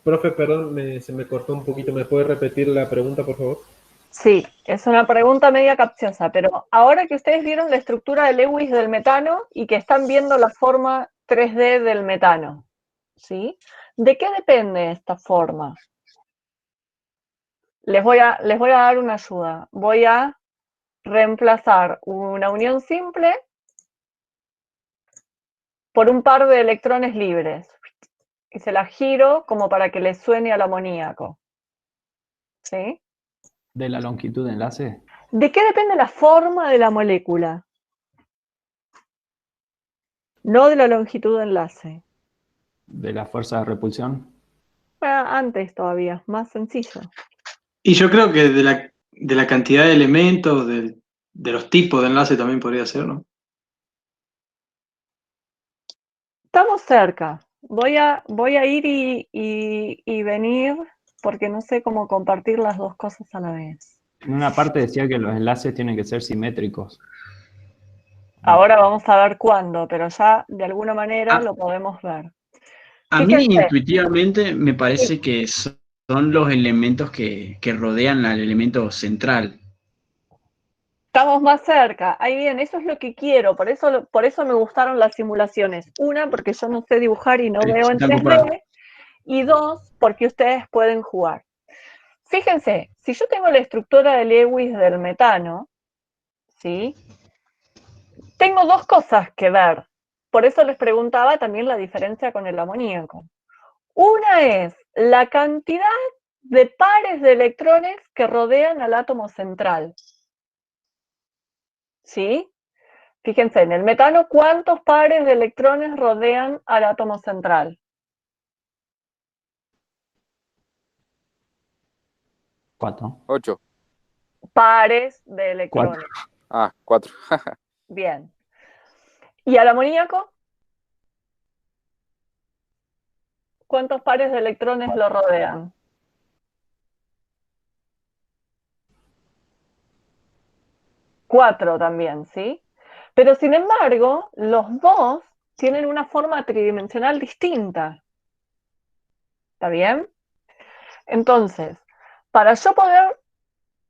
Profe, perdón, se me cortó un poquito. ¿Me puede repetir la pregunta, por favor? Sí, es una pregunta media capciosa, pero ahora que ustedes vieron la estructura de Lewis del metano y que están viendo la forma 3D del metano, ¿sí? ¿De qué depende esta forma? Les voy a dar una ayuda. Voy a reemplazar una unión simple por un par de electrones libres y se la giro como para que le suene al amoníaco, ¿sí? De la longitud de enlace, ¿De qué depende la forma de la molécula? No de la longitud de enlace. de la fuerza de repulsión. Antes todavía, más sencillo. Y yo creo que de la cantidad de elementos, de los tipos de enlace también podría ser, ¿no? Estamos cerca. Voy a ir y venir porque no sé cómo compartir las dos cosas a la vez. En una parte decía que los enlaces tienen que ser simétricos. Ahora vamos a ver cuándo, pero ya de alguna manera Ah, lo podemos ver. A mí Fíjense, intuitivamente me parece que son los elementos que rodean al elemento central. estamos más cerca. Ahí bien, eso es lo que quiero. Por eso me gustaron las simulaciones. Una, porque yo no sé dibujar y no Sí, veo se en están comparando. 3D. Y dos, porque ustedes pueden jugar. Fíjense, si yo tengo la estructura de Lewis del metano, ¿sí? Tengo dos cosas que ver. Por eso les preguntaba también la diferencia con el amoníaco. Una es la cantidad de pares de electrones que rodean al átomo central. ¿Sí? Fíjense, en el metano, ¿cuántos pares de electrones rodean al átomo central? 4. 8. Pares de electrones. 4. Ah, 4. Bien. ¿Y al amoníaco? ¿Cuántos pares de electrones lo rodean? 4 también, ¿sí? Pero sin embargo, los dos tienen una forma tridimensional distinta. ¿Está bien? Entonces, para yo poder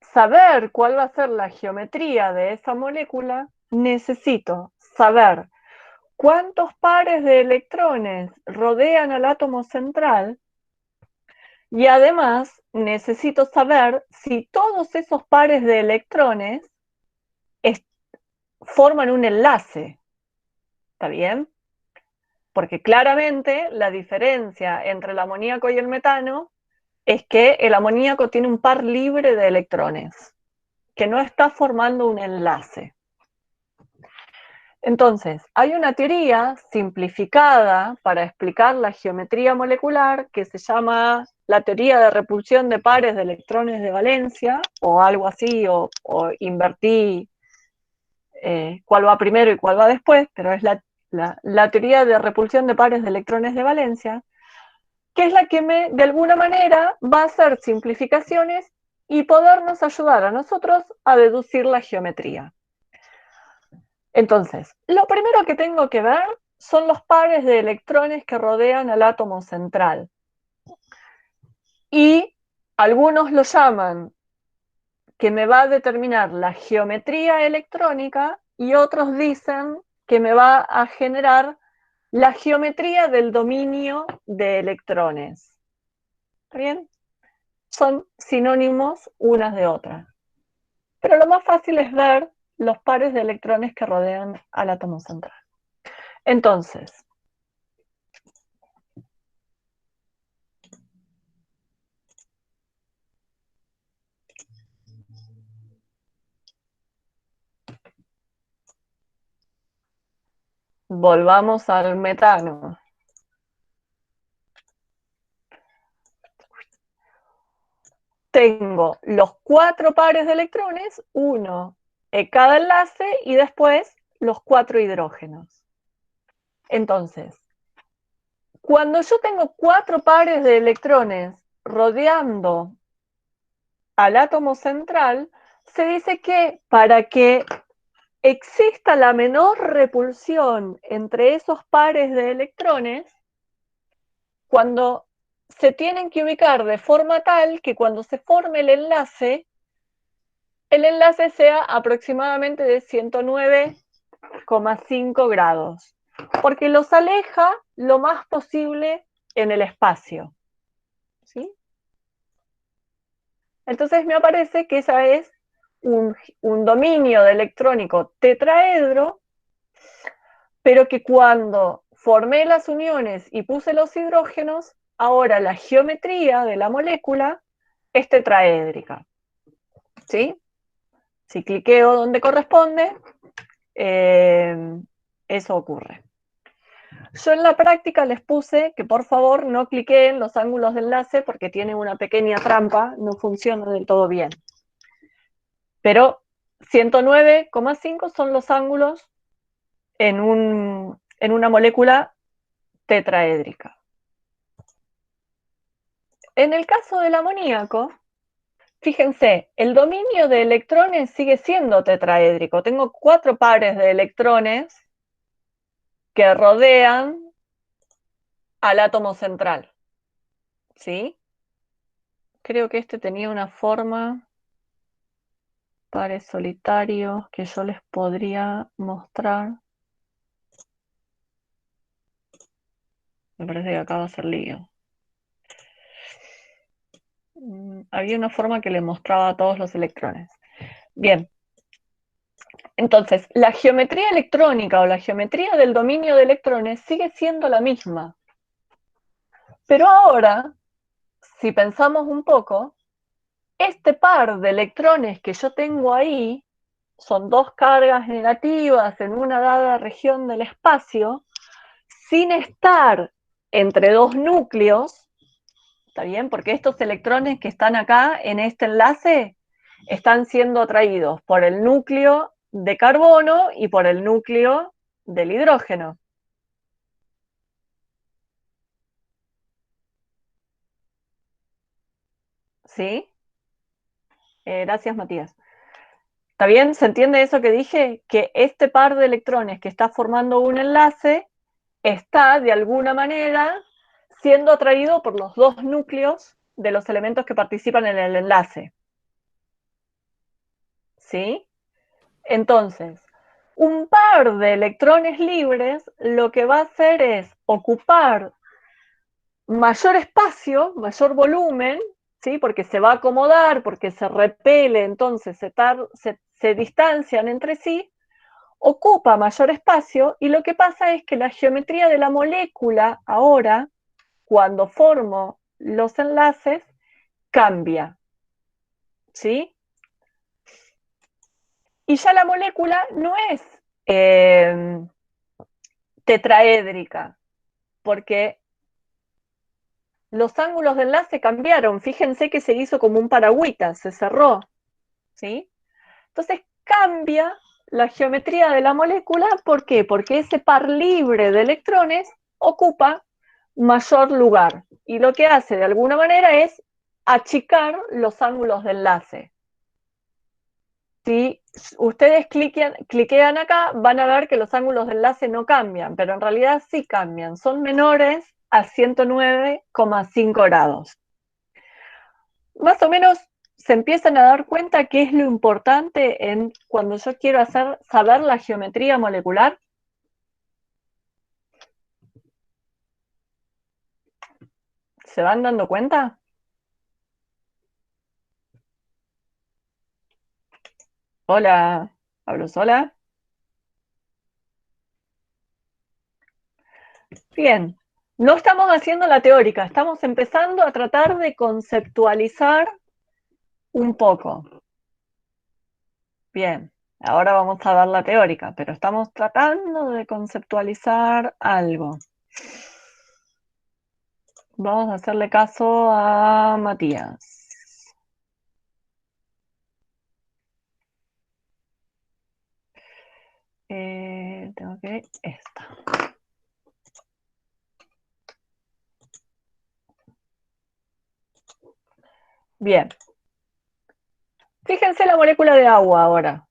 saber cuál va a ser la geometría de esa molécula, necesito saber cuántos pares de electrones rodean al átomo central y además necesito saber si todos esos pares de electrones forman un enlace. ¿Está bien? Porque claramente la diferencia entre el amoníaco y el metano es que el amoníaco tiene un par libre de electrones, que no está formando un enlace. Entonces, hay una teoría simplificada para explicar la geometría molecular que se llama la teoría de repulsión de pares de electrones de valencia, o algo así, o invertí cuál va primero y cuál va después, pero es la teoría de repulsión de pares de electrones de valencia, que es la que de alguna manera va a hacer simplificaciones y podernos ayudar a nosotros a deducir la geometría. Entonces, lo primero que tengo que ver son los pares de electrones que rodean al átomo central. Y algunos lo llaman que me va a determinar la geometría electrónica y otros dicen que me va a generar la geometría del dominio de electrones. ¿Está bien? Son sinónimos unas de otras. Pero lo más fácil es ver los pares de electrones que rodean al átomo central. Entonces, volvamos al metano. Tengo los 4 pares de electrones, uno en cada enlace y después los 4 hidrógenos. Entonces, cuando yo tengo 4 pares de electrones rodeando al átomo central, se dice que para que exista la menor repulsión entre esos pares de electrones, cuando se tienen que ubicar de forma tal que cuando se forme el enlace sea aproximadamente de 109,5 grados, porque los aleja lo más posible en el espacio. ¿Sí? Entonces me parece que esa es un dominio de electrónico tetraedro, pero que cuando formé las uniones y puse los hidrógenos, ahora la geometría de la molécula es tetraédrica. ¿Sí? Si cliqueo donde corresponde, eso ocurre. Yo en la práctica les puse que por favor no cliqueen los ángulos de enlace porque tiene una pequeña trampa, no funciona del todo bien. Pero 109,5 son los ángulos en una molécula tetraédrica. En el caso del amoníaco, fíjense, el dominio de electrones sigue siendo tetraédrico. Tengo 4 pares de electrones que rodean al átomo central. ¿Sí? Creo que este tenía una forma, pares solitarios, que yo les podría mostrar. Me parece que acá va a ser lío. Había una forma que le mostraba a todos los electrones. Bien. Entonces, la geometría electrónica o la geometría del dominio de electrones sigue siendo la misma. Pero ahora, si pensamos un poco, este par de electrones que yo tengo ahí son 2 cargas negativas en una dada región del espacio, sin estar entre 2 núcleos, ¿está bien? Porque estos electrones que están acá en este enlace están siendo atraídos por el núcleo de carbono y por el núcleo del hidrógeno. ¿Sí? Gracias, Matías. ¿Está bien? ¿Se entiende eso que dije? Que este par de electrones que está formando un enlace está, de alguna manera, siendo atraído por los 2 núcleos de los elementos que participan en el enlace. ¿Sí? Entonces, un par de electrones libres lo que va a hacer es ocupar mayor espacio, mayor volumen, ¿sí? Porque se va a acomodar, porque se repele, entonces se distancian entre sí, ocupa mayor espacio, y lo que pasa es que la geometría de la molécula ahora, cuando formo los enlaces, cambia. ¿Sí? Y ya la molécula no es tetraédrica, porque los ángulos de enlace cambiaron. Fíjense que se hizo como un paragüita, se cerró. ¿Sí? Entonces cambia la geometría de la molécula. ¿Por qué? Porque ese par libre de electrones ocupa mayor lugar. Y lo que hace de alguna manera es achicar los ángulos de enlace. Si ustedes cliquean acá, van a ver que los ángulos de enlace no cambian, pero en realidad sí cambian. Son menores a 109,5 grados. Más o menos se empiezan a dar cuenta qué es lo importante cuando yo quiero saber la geometría molecular. ¿Se van dando cuenta? Hola, ¿hablo sola? Bien, no estamos haciendo la teórica, estamos empezando a tratar de conceptualizar un poco. Bien, ahora vamos a dar la teórica, pero estamos tratando de conceptualizar algo. Vamos a hacerle caso a Matías. Tengo que esta. Bien. Fíjense la molécula de agua ahora.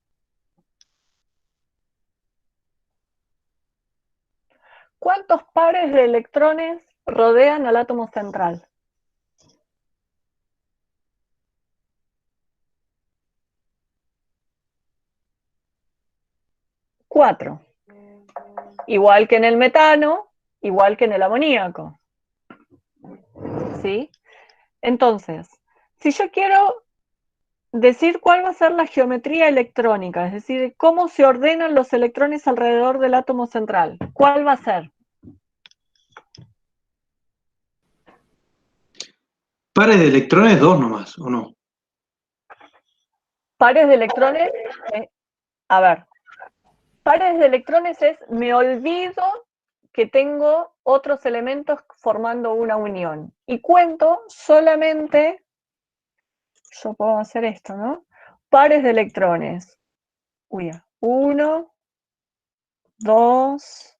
¿Cuántos pares de electrones rodean al átomo central? 4. Igual que en el metano, igual que en el amoníaco. ¿Sí? Entonces, si yo quiero decir cuál va a ser la geometría electrónica, es decir, cómo se ordenan los electrones alrededor del átomo central, ¿cuál va a ser? Pares de electrones, 2 nomás, ¿o no? Pares de electrones, a ver, pares de electrones es, me olvido que tengo otros elementos formando una unión y cuento solamente, yo puedo hacer esto, ¿no? Pares de electrones. Uy, 1, 2,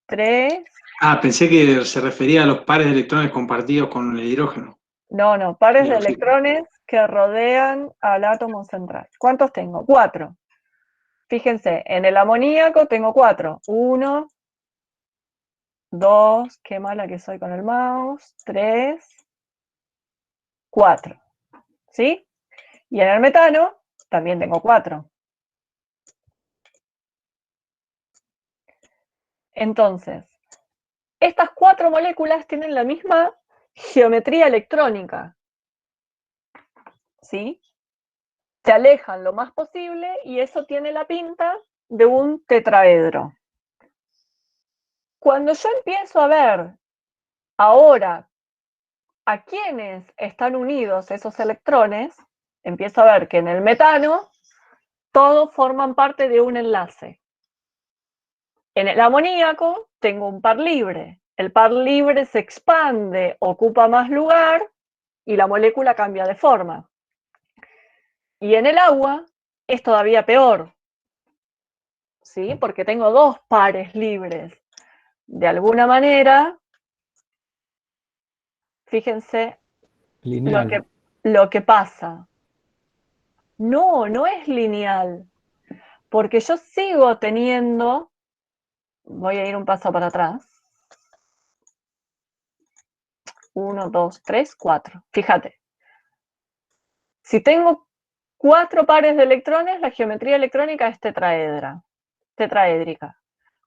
3. Ah, pensé que se refería a los pares de electrones compartidos con el hidrógeno. No, pares Y de el oxígeno. electrones que rodean al átomo central. ¿Cuántos tengo? 4. Fíjense, en el amoníaco tengo 4. 1, 2, qué mala que soy con el mouse. 3, 4. ¿Sí? Y en el metano también tengo 4. Entonces, estas 4 moléculas tienen la misma geometría electrónica. ¿Sí? Se alejan lo más posible y eso tiene la pinta de un tetraedro. Cuando yo empiezo a ver ahora a quiénes están unidos esos electrones, empiezo a ver que en el metano todos forman parte de un enlace. En el amoníaco tengo un par libre. El par libre se expande, ocupa más lugar y la molécula cambia de forma. Y en el agua es todavía peor, ¿sí? Porque tengo 2 pares libres. De alguna manera, fíjense Lineal. lo que pasa. No es lineal, porque yo sigo teniendo, voy a ir un paso para atrás, 1, 2, 3, 4. Fíjate, si tengo 4 pares de electrones, la geometría electrónica es tetraédrica.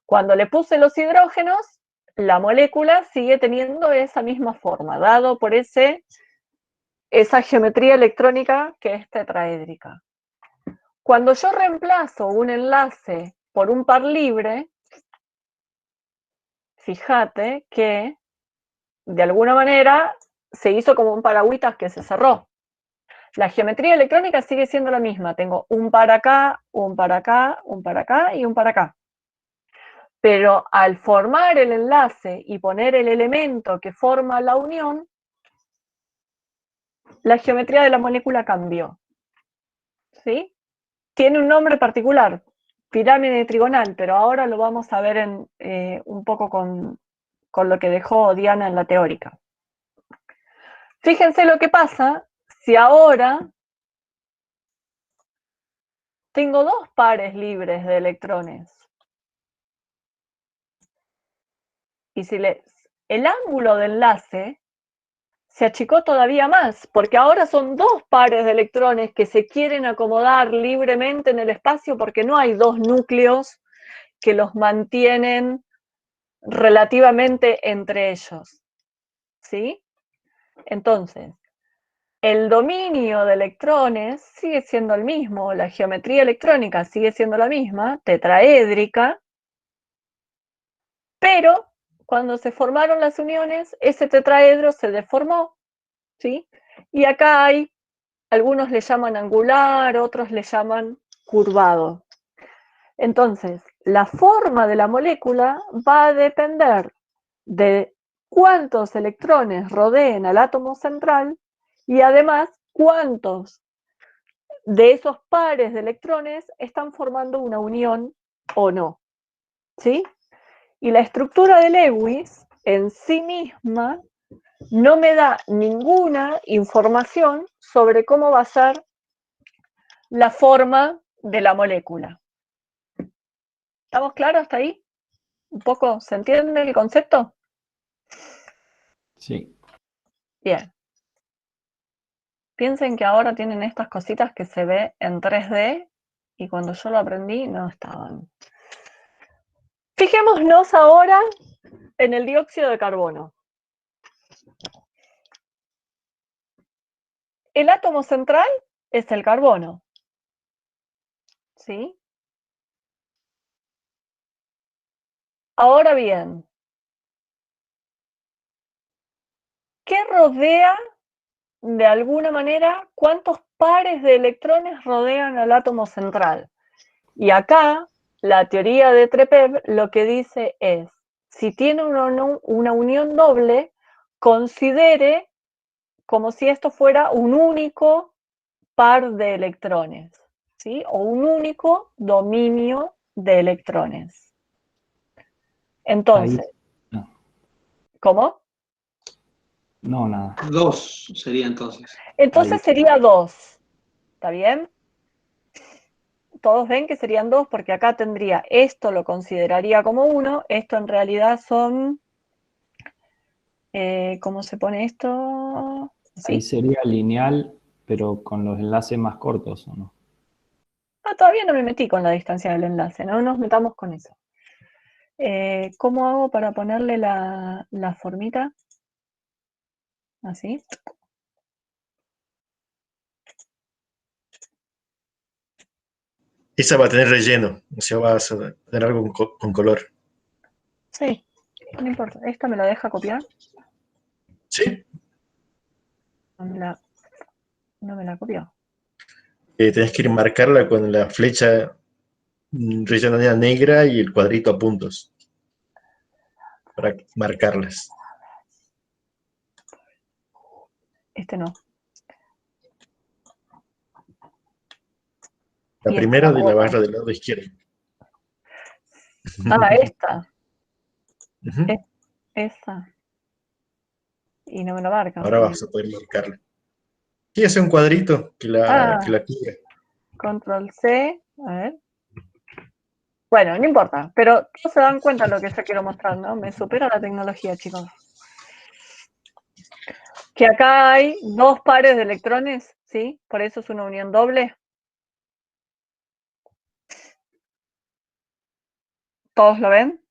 Cuando le puse los hidrógenos, la molécula sigue teniendo esa misma forma, dado por esa geometría electrónica que es tetraédrica. Cuando yo reemplazo un enlace por un par libre, fíjate que de alguna manera se hizo como un paragüitas que se cerró. La geometría electrónica sigue siendo la misma. Tengo un par acá, un par acá, un par acá y un par acá. Pero al formar el enlace y poner el elemento que forma la unión, la geometría de la molécula cambió. ¿Sí? Tiene un nombre particular, pirámide trigonal, pero ahora lo vamos a ver un poco con lo que dejó Diana en la teórica. Fíjense lo que pasa si ahora tengo 2 pares libres de electrones. Y si el ángulo de enlace se achicó todavía más, porque ahora son 2 pares de electrones que se quieren acomodar libremente en el espacio porque no hay 2 núcleos que los mantienen relativamente entre ellos. ¿Sí? Entonces, el dominio de electrones sigue siendo el mismo, la geometría electrónica sigue siendo la misma, tetraédrica, pero cuando se formaron las uniones, ese tetraedro se deformó, ¿sí? Y acá hay, algunos le llaman angular, otros le llaman curvado. Entonces, la forma de la molécula va a depender de cuántos electrones rodeen al átomo central y además cuántos de esos pares de electrones están formando una unión o no, ¿sí? Y la estructura de Lewis en sí misma no me da ninguna información sobre cómo va a ser la forma de la molécula. ¿Estamos claros hasta ahí? ¿Un poco se entiende el concepto? Sí. Bien. Piensen que ahora tienen estas cositas que se ve en 3D y cuando yo lo aprendí no estaban. Fijémonos ahora en el dióxido de carbono. El átomo central es el carbono, ¿sí? Ahora bien, ¿qué rodea de alguna manera? ¿Cuántos pares de electrones rodean al átomo central? Y acá, la teoría de Trepev lo que dice es, si tiene una unión doble, considere como si esto fuera un único par de electrones, ¿sí? O un único dominio de electrones. Entonces, Ahí, no, ¿cómo? no, nada. 2 sería entonces. Entonces Ahí. sería 2, ¿está bien? Todos ven que serían 2 porque acá tendría, esto lo consideraría como 1, esto en realidad son, ¿cómo se pone esto? Ahí ¿Sí? sería lineal, pero con los enlaces más cortos, ¿o no? Ah, todavía no me metí con la distancia del enlace, no nos metamos con eso. ¿Cómo hago para ponerle la formita? Así. Esa va a tener relleno, o sea, vas a tener algo con color. Sí, no importa. ¿Esta me la deja copiar? ¿Sí? No me la copió. Tenés que ir a marcarla con la flecha rellena negra y el cuadrito a puntos para marcarlas. Este no. La Y esta primera de la otra. barra del lado izquierdo. Ah, esta. Ujú. Esa. Y no me la marca. Ahora vas a poder marcarla. Y hace un cuadrito que Ah, la cubra. control C. A ver. Bueno, no importa. Pero todos se dan cuenta de lo que yo quiero mostrar, ¿no? Me supera la tecnología, chicos. Que acá hay 2 pares de electrones, ¿sí? Por eso es una unión doble. ¿Todos lo ven?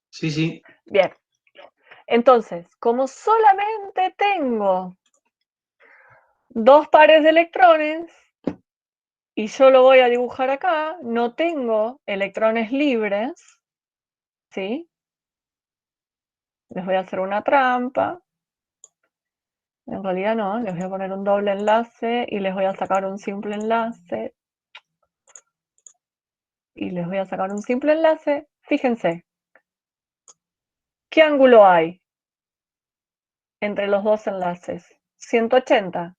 Sí, sí. Bien. Entonces, como solamente tengo 2 pares de electrones, y yo lo voy a dibujar acá, no tengo electrones libres, ¿sí? Les voy a hacer una trampa. En realidad no, les voy a poner un doble enlace y les voy a sacar un simple enlace. Y les voy a sacar un simple enlace. Fíjense. ¿Qué ángulo hay entre los dos enlaces? 180.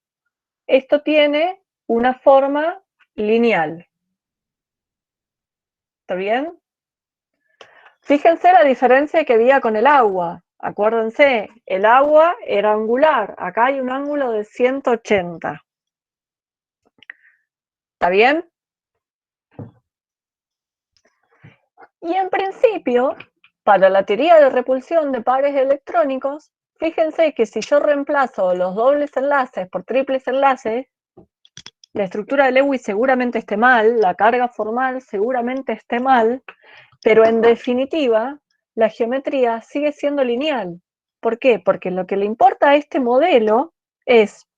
Esto tiene una forma lineal. ¿Está bien? Fíjense la diferencia que había con el agua. Acuérdense, el agua era angular. Acá hay un ángulo de 180. ¿Está bien? Y en principio, para la teoría de repulsión de pares electrónicos, fíjense que si yo reemplazo los dobles enlaces por triples enlaces, la estructura de Lewis seguramente esté mal, la carga formal seguramente esté mal, pero en definitiva, la geometría sigue siendo lineal. ¿Por qué? Porque lo que le importa a este modelo es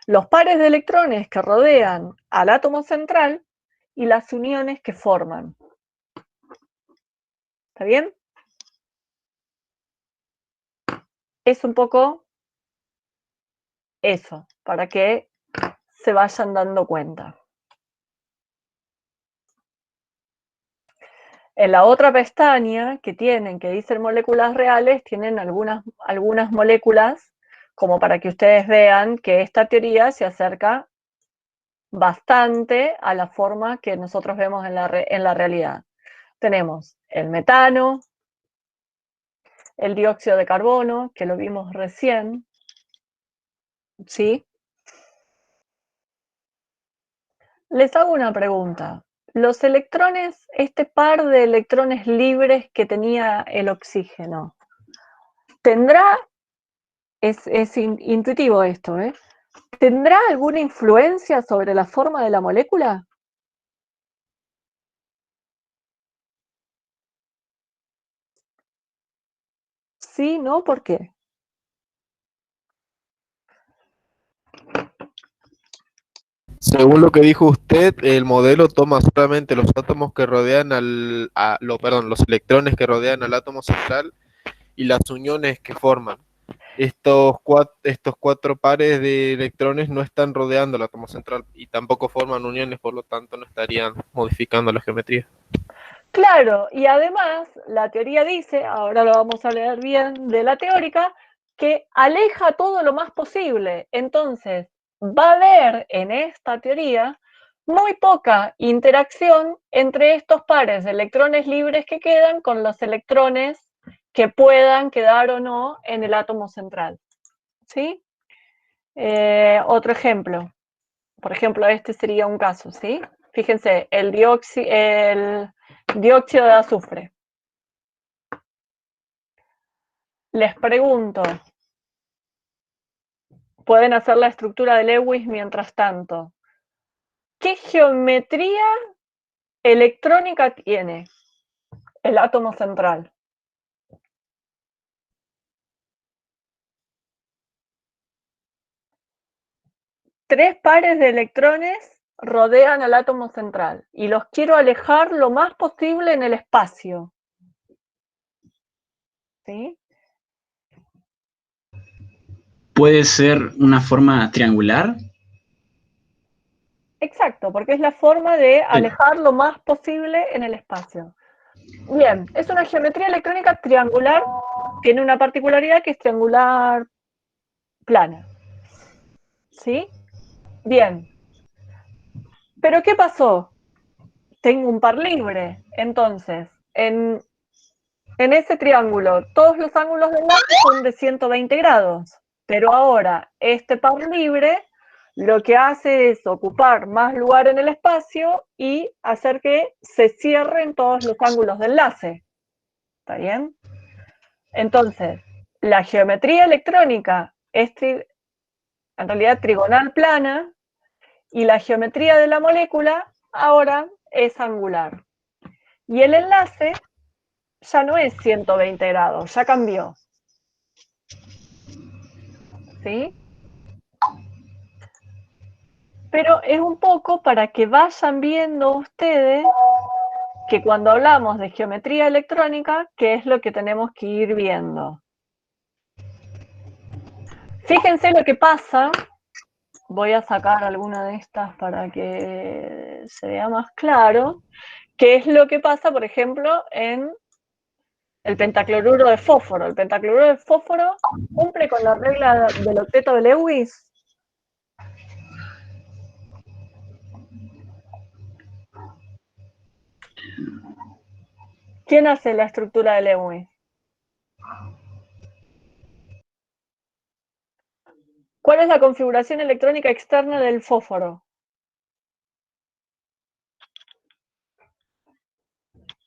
los pares de electrones que rodean al átomo central y las uniones que forman. ¿Está bien? Es un poco eso, para que se vayan dando cuenta. En la otra pestaña que tienen, que dicen moléculas reales, tienen algunas moléculas como para que ustedes vean que esta teoría se acerca bastante a la forma que nosotros vemos en la realidad. Tenemos el metano, el dióxido de carbono, que lo vimos recién, ¿sí? Les hago una pregunta. Los electrones, este par de electrones libres que tenía el oxígeno, ¿tendrá, es intuitivo esto, ¿eh? ¿tendrá alguna influencia sobre la forma de la molécula? Sí, ¿no? ¿Por qué? Según lo que dijo usted, el modelo toma solamente los átomos que rodean los electrones que rodean al átomo central y las uniones que forman. Estos cuatro pares de electrones no están rodeando el átomo central y tampoco forman uniones, por lo tanto no estarían modificando la geometría. Claro, y además la teoría dice, ahora lo vamos a leer bien de la teórica, que aleja todo lo más posible. Entonces, va a haber en esta teoría muy poca interacción entre estos pares de electrones libres que quedan con los electrones que puedan quedar o no en el átomo central. ¿Sí? Otro ejemplo. Por ejemplo, este sería un caso, ¿sí? Fíjense, el dióxido de azufre. Les pregunto, pueden hacer la estructura de Lewis mientras tanto. ¿Qué geometría electrónica tiene el átomo central? Tres pares de electrones rodean al átomo central y los quiero alejar lo más posible en el espacio. ¿Sí? ¿Puede ser una forma triangular? Exacto, porque es la forma de alejar lo más posible en el espacio. Bien, es una geometría electrónica triangular, tiene una particularidad que es triangular plana. ¿Sí? Bien. ¿Pero qué pasó? Tengo un par libre. Entonces, en ese triángulo, todos los ángulos del enlace son de 120 grados. Pero ahora, este par libre lo que hace es ocupar más lugar en el espacio y hacer que se cierren todos los ángulos de enlace. ¿Está bien? Entonces, la geometría electrónica es en realidad trigonal plana y la geometría de la molécula ahora es angular. Y el enlace ya no es 120 grados, ya cambió. ¿Sí? Pero es un poco para que vayan viendo ustedes que cuando hablamos de geometría electrónica, ¿qué es lo que tenemos que ir viendo? Fíjense lo que pasa. Voy a sacar alguna de estas para que se vea más claro. ¿Qué es lo que pasa, por ejemplo, en el pentacloruro de fósforo? El pentacloruro de fósforo cumple con la regla del octeto de Lewis. ¿Quién hace la estructura de Lewis? ¿Cuál es la configuración electrónica externa del fósforo?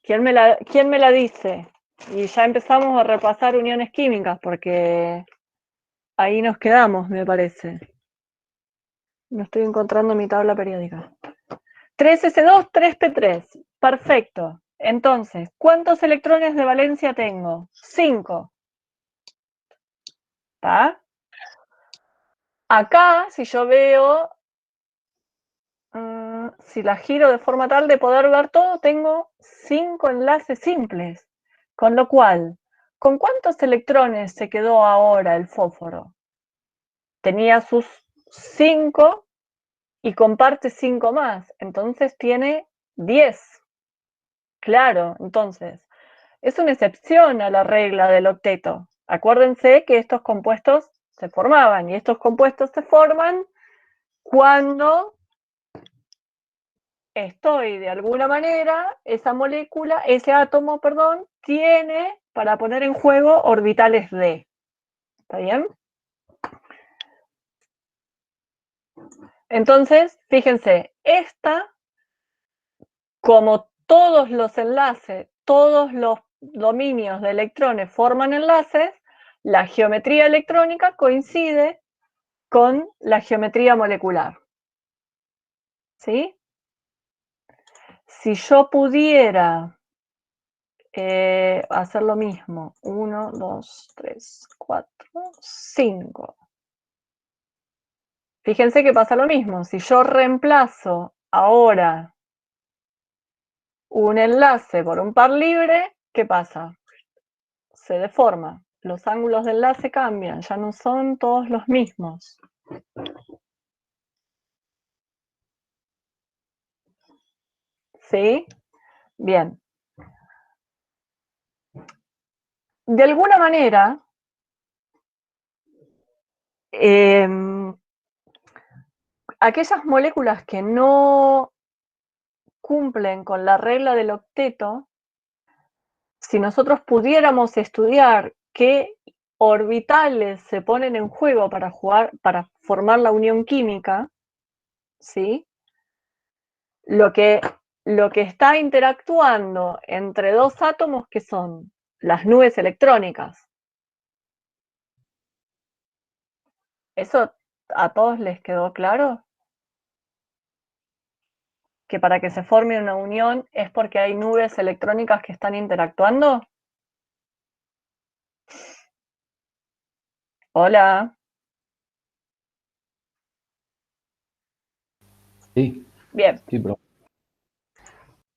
¿Quién me la dice? Y ya empezamos a repasar uniones químicas porque ahí nos quedamos, me parece. No estoy encontrando mi tabla periódica. 3s2, 3p3. Perfecto. Entonces, ¿cuántos electrones de valencia tengo? 5. ¿Está? Acá, si yo veo, si la giro de forma tal de poder ver todo, tengo 5 enlaces simples. Con lo cual, ¿con cuántos electrones se quedó ahora el fósforo? Tenía sus 5 y comparte 5 más. Entonces tiene 10. Claro, entonces, es una excepción a la regla del octeto. Acuérdense que estos compuestos se formaban y estos compuestos se forman cuando estoy de alguna manera, esa molécula, ese átomo, perdón, tiene para poner en juego orbitales d. ¿Está bien? Entonces, fíjense, esta, como todos los enlaces, todos los dominios de electrones forman enlaces, la geometría electrónica coincide con la geometría molecular. ¿Sí? Si yo pudiera hacer lo mismo, 1, 2, 3, 4, 5. Fíjense que pasa lo mismo. Si yo reemplazo ahora un enlace por un par libre, ¿qué pasa? Se deforma. Los ángulos de enlace cambian, ya no son todos los mismos. ¿Sí? Bien. De alguna manera, aquellas moléculas que no cumplen con la regla del octeto, si nosotros pudiéramos estudiar qué orbitales se ponen en juego para formar la unión química, ¿sí? Lo que está interactuando entre dos átomos, que son las nubes electrónicas. ¿Eso a todos les quedó claro? Que para que se forme una unión es porque hay nubes electrónicas que están interactuando. Hola. Sí, Bien, sí, pero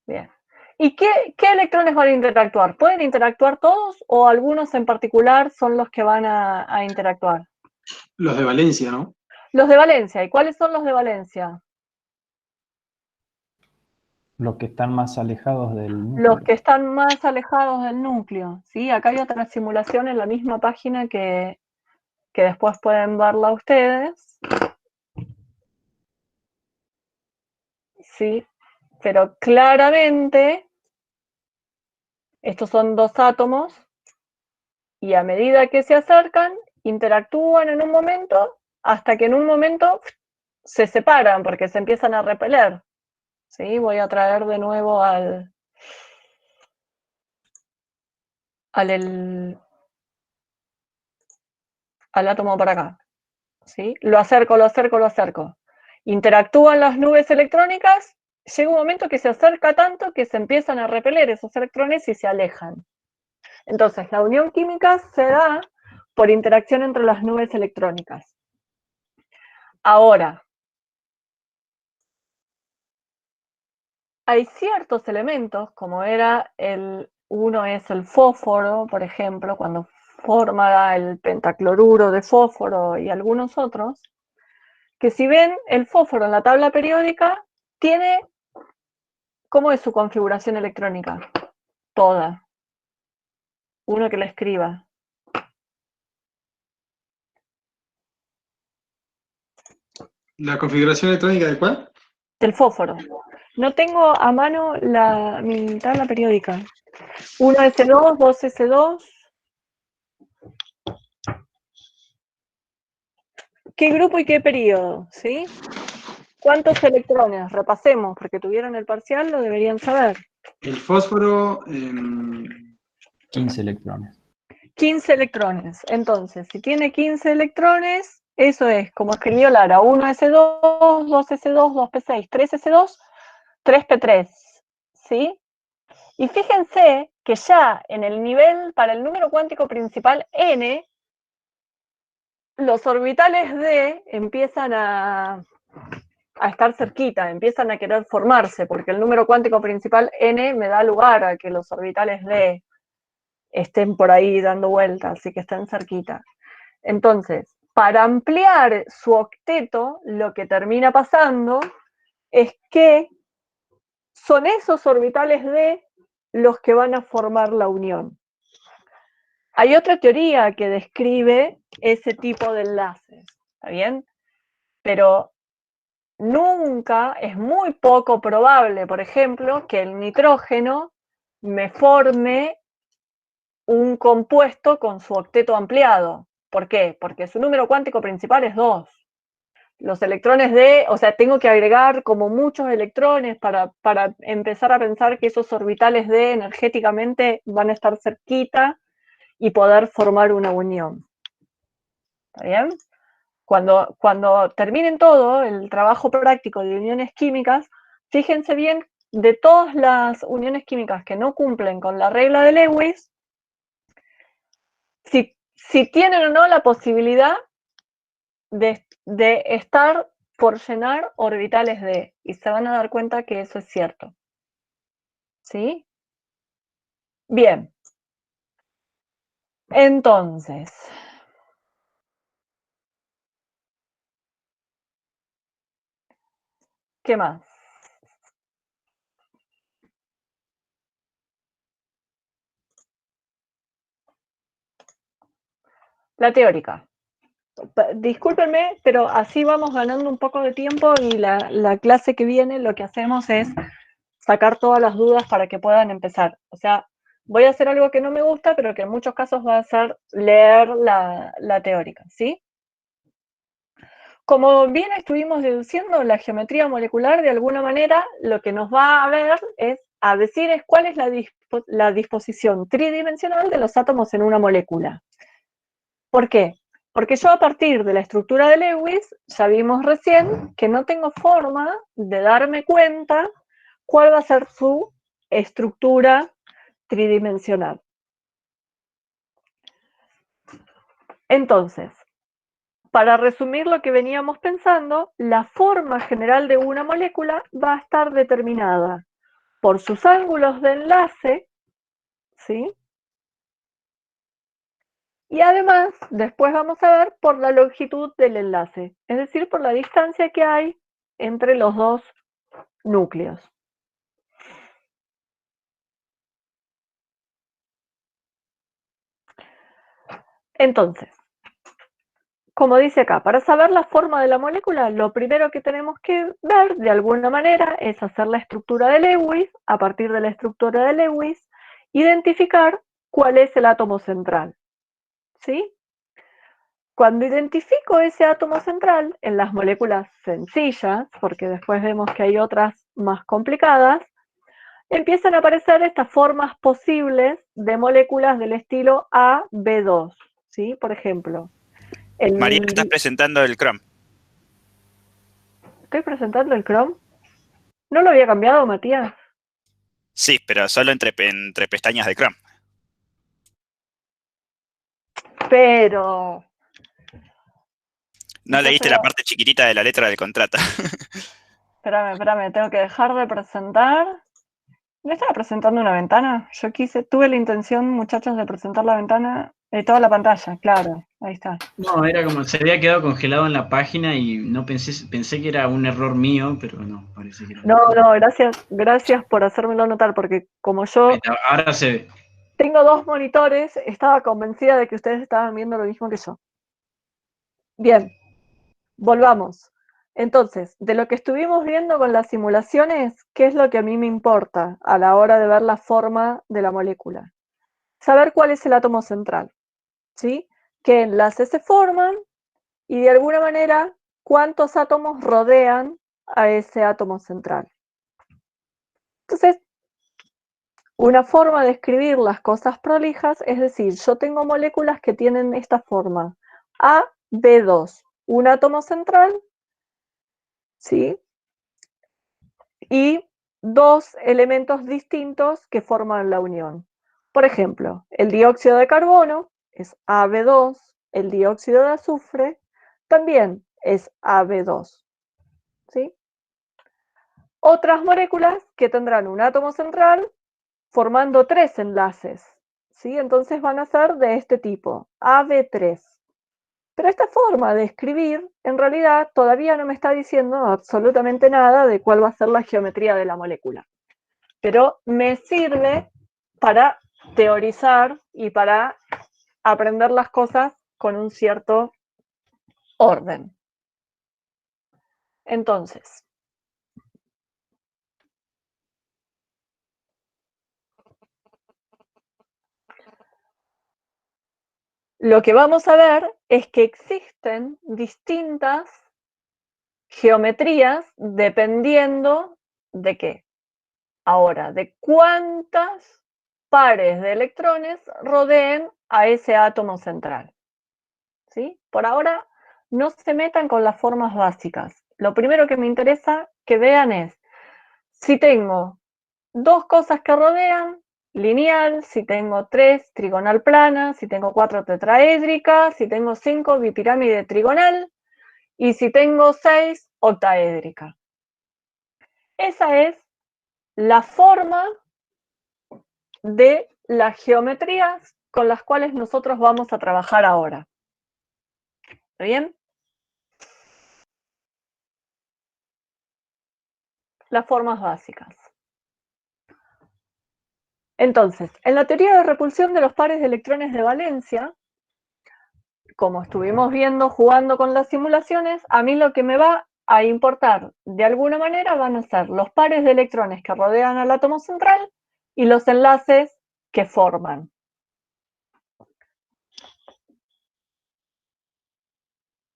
bien. ¿Y qué electrones van a interactuar? ¿Pueden interactuar todos o algunos en particular son los que van a interactuar? Los de Valencia, ¿no? Los de valencia. ¿Y cuáles son los de valencia? los que están más alejados del núcleo. Los que están más alejados del núcleo. ¿Sí? Acá hay otra simulación en la misma página que después pueden verla ustedes. Sí, pero claramente estos son dos átomos y a medida que se acercan, interactúan en un momento hasta que en un momento se separan porque se empiezan a repeler. ¿Sí? Voy a traer de nuevo al átomo para acá. ¿Sí? Lo acerco. Interactúan las nubes electrónicas, llega un momento que se acerca tanto que se empiezan a repeler esos electrones y se alejan. Entonces, la unión química se da por interacción entre las nubes electrónicas. Ahora, hay ciertos elementos, como uno es el fósforo, por ejemplo, cuando forma el pentacloruro de fósforo y algunos otros, que si ven el fósforo en la tabla periódica, tiene, ¿cómo es su configuración electrónica? Toda. Uno que la escriba. ¿La configuración electrónica de cuál? Del fósforo. No tengo a mano mi tabla periódica. 1s2, 2s2. ¿Qué grupo y qué periodo? ¿Sí? ¿Cuántos electrones? Repasemos, porque tuvieron el parcial, lo deberían saber. El fósforo, 15 electrones. 15 electrones. Entonces, si tiene 15 electrones, eso es, como escribió Lara, 1s2, 2s2, 2p6, 3s2, 3p3. ¿Sí? Y fíjense que ya en el nivel, para el número cuántico principal n, los orbitales d empiezan a estar cerquita, empiezan a querer formarse, porque el número cuántico principal n me da lugar a que los orbitales d estén por ahí dando vueltas y que estén cerquita. Entonces, para ampliar su octeto, lo que termina pasando es que son esos orbitales d los que van a formar la unión. Hay otra teoría que describe ese tipo de enlaces, ¿está bien? Pero nunca, es muy poco probable, por ejemplo, que el nitrógeno me forme un compuesto con su octeto ampliado. ¿Por qué? Porque su número cuántico principal es 2. Los electrones o sea, tengo que agregar como muchos electrones para empezar a pensar que esos orbitales d energéticamente van a estar cerquita y poder formar una unión. ¿Está bien? Cuando terminen todo el trabajo práctico de uniones químicas, fíjense bien, de todas las uniones químicas que no cumplen con la regla de Lewis, si tienen o no la posibilidad de estar por llenar orbitales d, y se van a dar cuenta que eso es cierto. ¿Sí? Bien. Entonces, ¿qué más? La teórica. Discúlpenme, pero así vamos ganando un poco de tiempo y la clase que viene lo que hacemos es sacar todas las dudas para que puedan empezar. O sea, voy a hacer algo que no me gusta, pero que en muchos casos va a ser leer la teórica, ¿sí? Como bien estuvimos deduciendo, la geometría molecular de alguna manera lo que nos va a decir es cuál es la disposición tridimensional de los átomos en una molécula. ¿Por qué? Porque yo a partir de la estructura de Lewis, ya vimos recién que no tengo forma de darme cuenta cuál va a ser su estructura tridimensional. Entonces, para resumir lo que veníamos pensando, la forma general de una molécula va a estar determinada por sus ángulos de enlace, ¿sí? Y además, después vamos a ver por la longitud del enlace, es decir, por la distancia que hay entre los dos núcleos. Entonces, como dice acá, para saber la forma de la molécula, lo primero que tenemos que ver, de alguna manera, es hacer la estructura de Lewis. A partir de la estructura de Lewis, identificar cuál es el átomo central, ¿sí? Cuando identifico ese átomo central en las moléculas sencillas, porque después vemos que hay otras más complicadas, empiezan a aparecer estas formas posibles de moléculas del estilo AB2, ¿sí? Por ejemplo, María, estás presentando el Chrome. ¿Estoy presentando el Chrome? ¿No lo había cambiado, Matías? Sí, pero solo entre pestañas de Chrome. Pero... No leíste pero... la parte chiquitita de la letra del contrato. Espérame, tengo que dejar de presentar. ¿No estaba presentando una ventana? Tuve la intención, muchachos, de presentar la ventana, toda la pantalla, claro, ahí está. No, era como se había quedado congelado en la página y no pensé que era un error mío, pero no, parece que No, gracias por hacérmelo notar, porque como yo ahora se ve. tengo dos monitores, estaba convencida de que ustedes estaban viendo lo mismo que yo. Bien, volvamos. Entonces, de lo que estuvimos viendo con las simulaciones, ¿qué es lo que a mí me importa a la hora de ver la forma de la molécula? Saber cuál es el átomo central, ¿sí? ¿Qué enlaces se forman? Y de alguna manera, ¿cuántos átomos rodean a ese átomo central? Entonces, una forma de escribir las cosas prolijas es decir, yo tengo moléculas que tienen esta forma, A, B2, un átomo central, ¿sí? Y dos elementos distintos que forman la unión. Por ejemplo, el dióxido de carbono es AB2, el dióxido de azufre también es AB2, ¿sí? Otras moléculas que tendrán un átomo central formando tres enlaces, ¿sí? Entonces van a ser de este tipo, AB3. Pero esta forma de escribir, en realidad, todavía no me está diciendo absolutamente nada de cuál va a ser la geometría de la molécula. Pero me sirve para teorizar y para aprender las cosas con un cierto orden. Entonces, lo que vamos a ver es que existen distintas geometrías dependiendo de qué. Ahora, de cuántas pares de electrones rodeen a ese átomo central. ¿Sí? Por ahora no se metan con las formas básicas. Lo primero que me interesa que vean es si tengo 2 cosas que rodean, lineal, si tengo 3, trigonal plana, si tengo 4, tetraédrica, si tengo 5, bipirámide trigonal, y si tengo 6, octaédrica. Esa es la forma de las geometrías con las cuales nosotros vamos a trabajar ahora. ¿Está bien? Las formas básicas. Entonces, en la teoría de repulsión de los pares de electrones de valencia, como estuvimos viendo jugando con las simulaciones, a mí lo que me va a importar de alguna manera van a ser los pares de electrones que rodean al átomo central y los enlaces que forman.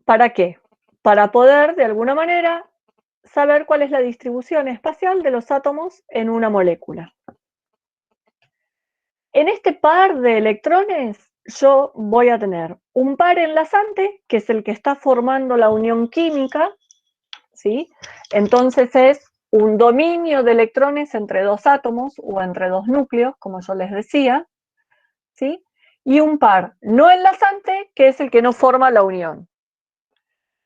¿Para qué? Para poder, de alguna manera, saber cuál es la distribución espacial de los átomos en una molécula. En este par de electrones yo voy a tener un par enlazante, que es el que está formando la unión química, ¿sí? Entonces es un dominio de electrones entre 2 átomos o entre 2 núcleos, como yo les decía, ¿sí? Y un par no enlazante, que es el que no forma la unión.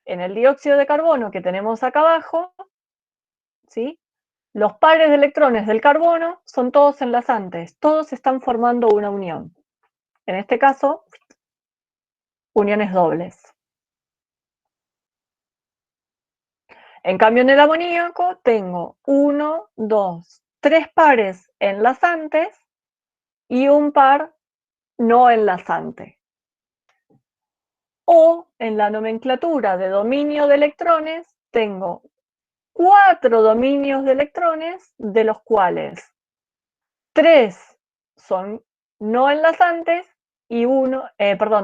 En el dióxido de carbono que tenemos acá abajo, ¿sí? Los pares de electrones del carbono son todos enlazantes, todos están formando una unión. En este caso, uniones dobles. En cambio, en el amoníaco tengo 1, 2, 3 pares enlazantes y un par no enlazante. O en la nomenclatura de dominio de electrones tengo 4 dominios de electrones, de los cuales 3 son no enlazantes y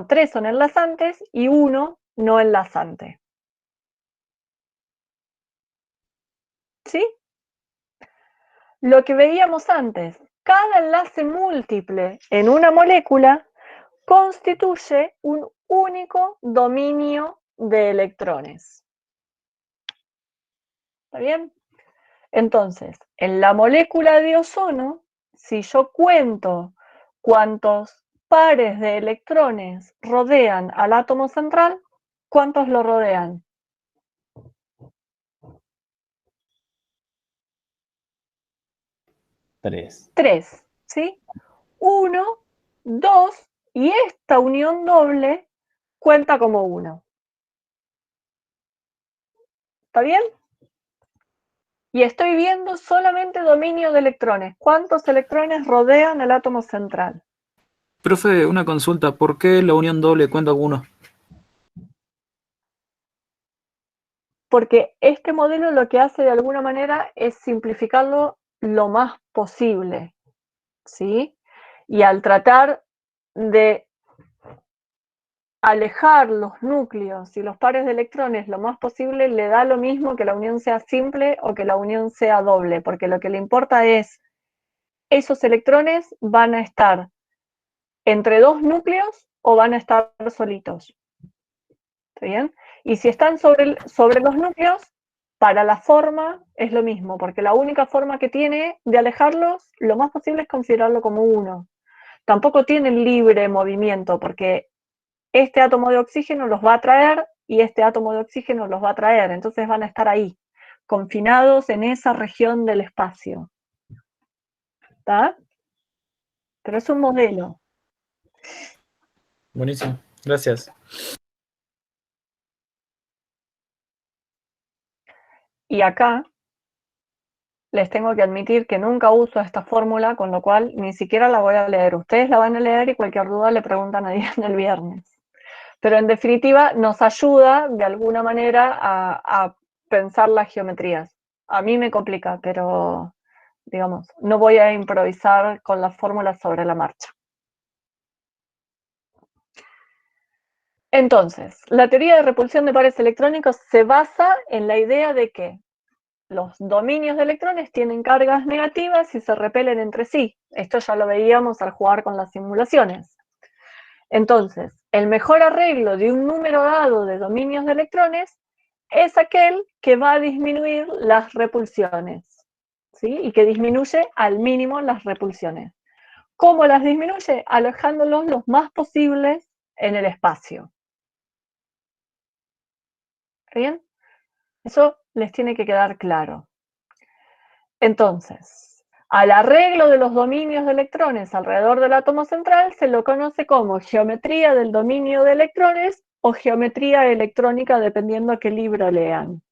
3 son enlazantes y 1 no enlazante. ¿Sí? Lo que veíamos antes, cada enlace múltiple en una molécula constituye un único dominio de electrones. ¿Está bien? Entonces, en la molécula de ozono, si yo cuento cuántos pares de electrones rodean al átomo central, ¿cuántos lo rodean? 3. 3, ¿sí? 1, 2, y esta unión doble cuenta como 1. ¿Está bien? Y estoy viendo solamente dominio de electrones. ¿Cuántos electrones rodean el átomo central? Profe, una consulta, ¿por qué la unión doble cuenta con 1? Porque este modelo lo que hace de alguna manera es simplificarlo lo más posible, ¿sí? Y al tratar de alejar los núcleos y los pares de electrones lo más posible, le da lo mismo que la unión sea simple o que la unión sea doble, porque lo que le importa es esos electrones van a estar entre 2 núcleos o van a estar solitos. ¿Está bien? Y si están sobre los núcleos, para la forma es lo mismo, porque la única forma que tiene de alejarlos, lo más posible es considerarlo como 1. Tampoco tienen libre movimiento, porque este átomo de oxígeno los va a traer y este átomo de oxígeno los va a traer, entonces van a estar ahí, confinados en esa región del espacio. ¿Está? Pero es un modelo. Buenísimo, gracias. Y acá les tengo que admitir que nunca uso esta fórmula, con lo cual ni siquiera la voy a leer. Ustedes la van a leer y cualquier duda le preguntan a Diana el viernes. Pero en definitiva nos ayuda de alguna manera a pensar las geometrías. A mí me complica, pero digamos, no voy a improvisar con las fórmulas sobre la marcha. Entonces, la teoría de repulsión de pares electrónicos se basa en la idea de que los dominios de electrones tienen cargas negativas y se repelen entre sí. Esto ya lo veíamos al jugar con las simulaciones. Entonces, el mejor arreglo de un número dado de dominios de electrones es aquel que va a disminuir las repulsiones, ¿sí? Y que disminuye al mínimo las repulsiones. ¿Cómo las disminuye? Alojándolos lo más posibles en el espacio. ¿Bien? Eso les tiene que quedar claro. Entonces, al arreglo de los dominios de electrones alrededor del átomo central se lo conoce como geometría del dominio de electrones o geometría electrónica, dependiendo a qué libro lean.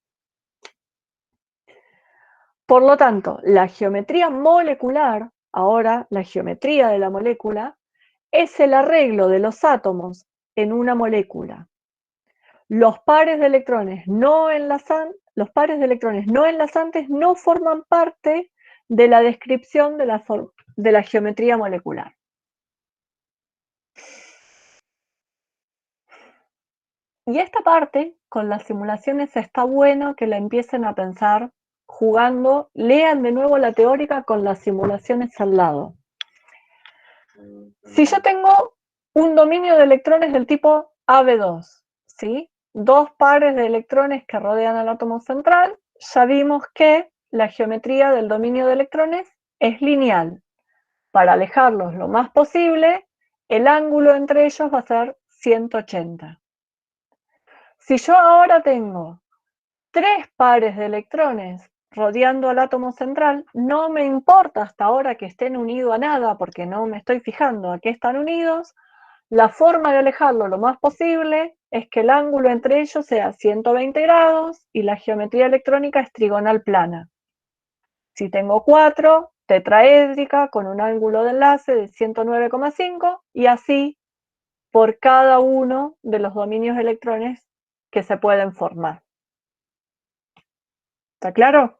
Por lo tanto, la geometría molecular, ahora la geometría de la molécula, es el arreglo de los átomos en una molécula. Los pares de electrones no enlazantes no forman parte de la descripción de la geometría molecular. Y esta parte, con las simulaciones, está bueno que la empiecen a pensar jugando. Lean de nuevo la teórica con las simulaciones al lado. Si yo tengo un dominio de electrones del tipo AB2, ¿sí? Dos pares de electrones que rodean al átomo central, ya vimos que la geometría del dominio de electrones es lineal. Para alejarlos lo más posible, el ángulo entre ellos va a ser 180. Si yo ahora tengo tres pares de electrones rodeando al átomo central, no me importa hasta ahora que estén unidos a nada, porque no me estoy fijando a qué están unidos. La forma de alejarlo lo más posible es que el ángulo entre ellos sea 120 grados y la geometría electrónica es trigonal plana. Si tengo 4, tetraédrica con un ángulo de enlace de 109,5 y así por cada uno de los dominios de electrones que se pueden formar. ¿Está claro?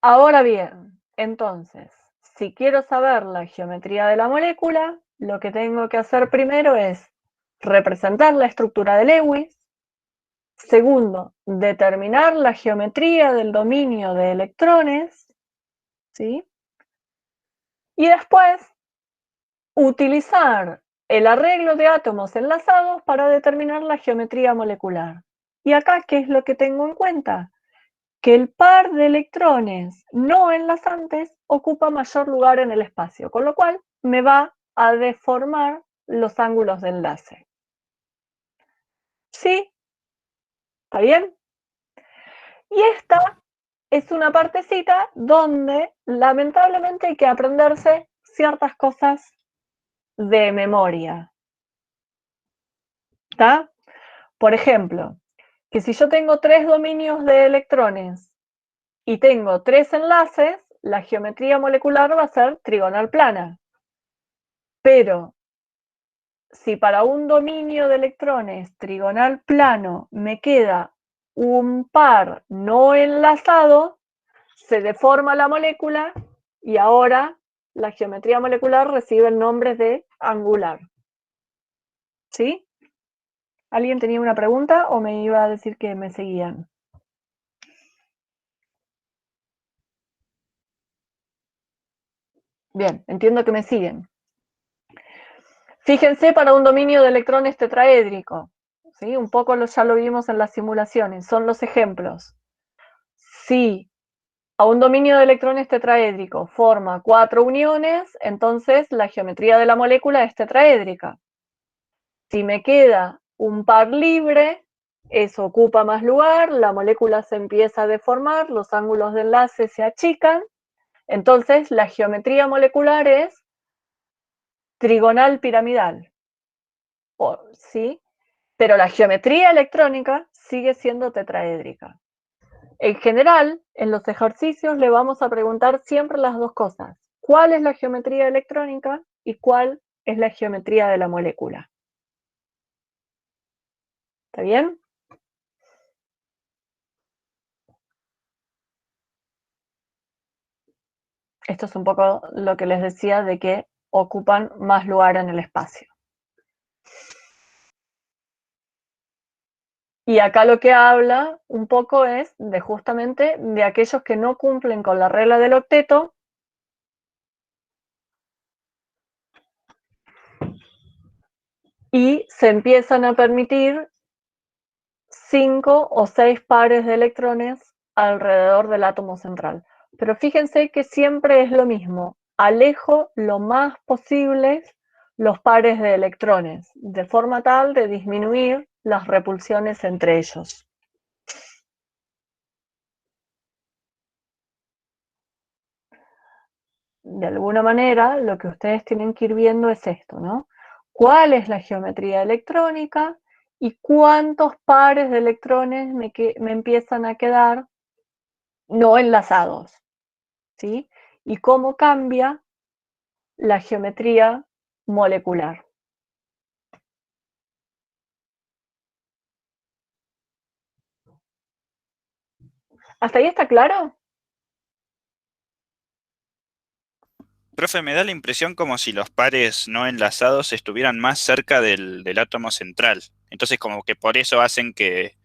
Ahora bien, entonces, si quiero saber la geometría de la molécula, lo que tengo que hacer primero es representar la estructura de Lewis. Segundo, determinar la geometría del dominio de electrones, ¿sí? Y después, utilizar el arreglo de átomos enlazados para determinar la geometría molecular. Y acá, ¿qué es lo que tengo en cuenta? Que el par de electrones no enlazantes ocupa mayor lugar en el espacio, con lo cual me va a deformar los ángulos de enlace. ¿Sí? ¿Está bien? Y esta es una partecita donde lamentablemente hay que aprenderse ciertas cosas de memoria. ¿Está? Por ejemplo, que si yo tengo tres dominios de electrones y tengo tres enlaces, la geometría molecular va a ser trigonal plana. Pero si para un dominio de electrones trigonal plano me queda un par no enlazado, se deforma la molécula y ahora la geometría molecular recibe el nombre de angular. ¿Sí? ¿Alguien tenía una pregunta o me iba a decir que me seguían? Bien, entiendo que me siguen. Fíjense para un dominio de electrones tetraédrico, ¿sí? Un poco ya lo vimos en las simulaciones, son los ejemplos. Si a un dominio de electrones tetraédrico forma 4 uniones, entonces la geometría de la molécula es tetraédrica. Si me queda un par libre, eso ocupa más lugar, la molécula se empieza a deformar, los ángulos de enlace se achican, entonces la geometría molecular es trigonal piramidal, ¿sí? Pero la geometría electrónica sigue siendo tetraédrica. En general, en los ejercicios le vamos a preguntar siempre las dos cosas. ¿Cuál es la geometría electrónica y cuál es la geometría de la molécula? ¿Está bien? Esto es un poco lo que les decía de que ocupan más lugar en el espacio. Y acá lo que habla un poco es de justamente de aquellos que no cumplen con la regla del octeto y se empiezan a permitir 5 o 6 pares de electrones alrededor del átomo central. Pero fíjense que siempre es lo mismo. Alejo lo más posible los pares de electrones, de forma tal de disminuir las repulsiones entre ellos. De alguna manera, lo que ustedes tienen que ir viendo es esto, ¿no? ¿Cuál es la geometría electrónica y cuántos pares de electrones me empiezan a quedar no enlazados? ¿Sí? Y cómo cambia la geometría molecular. ¿Hasta ahí está claro? Profe, me da la impresión como si los pares no enlazados estuvieran más cerca del átomo central. Entonces como que por eso hacen que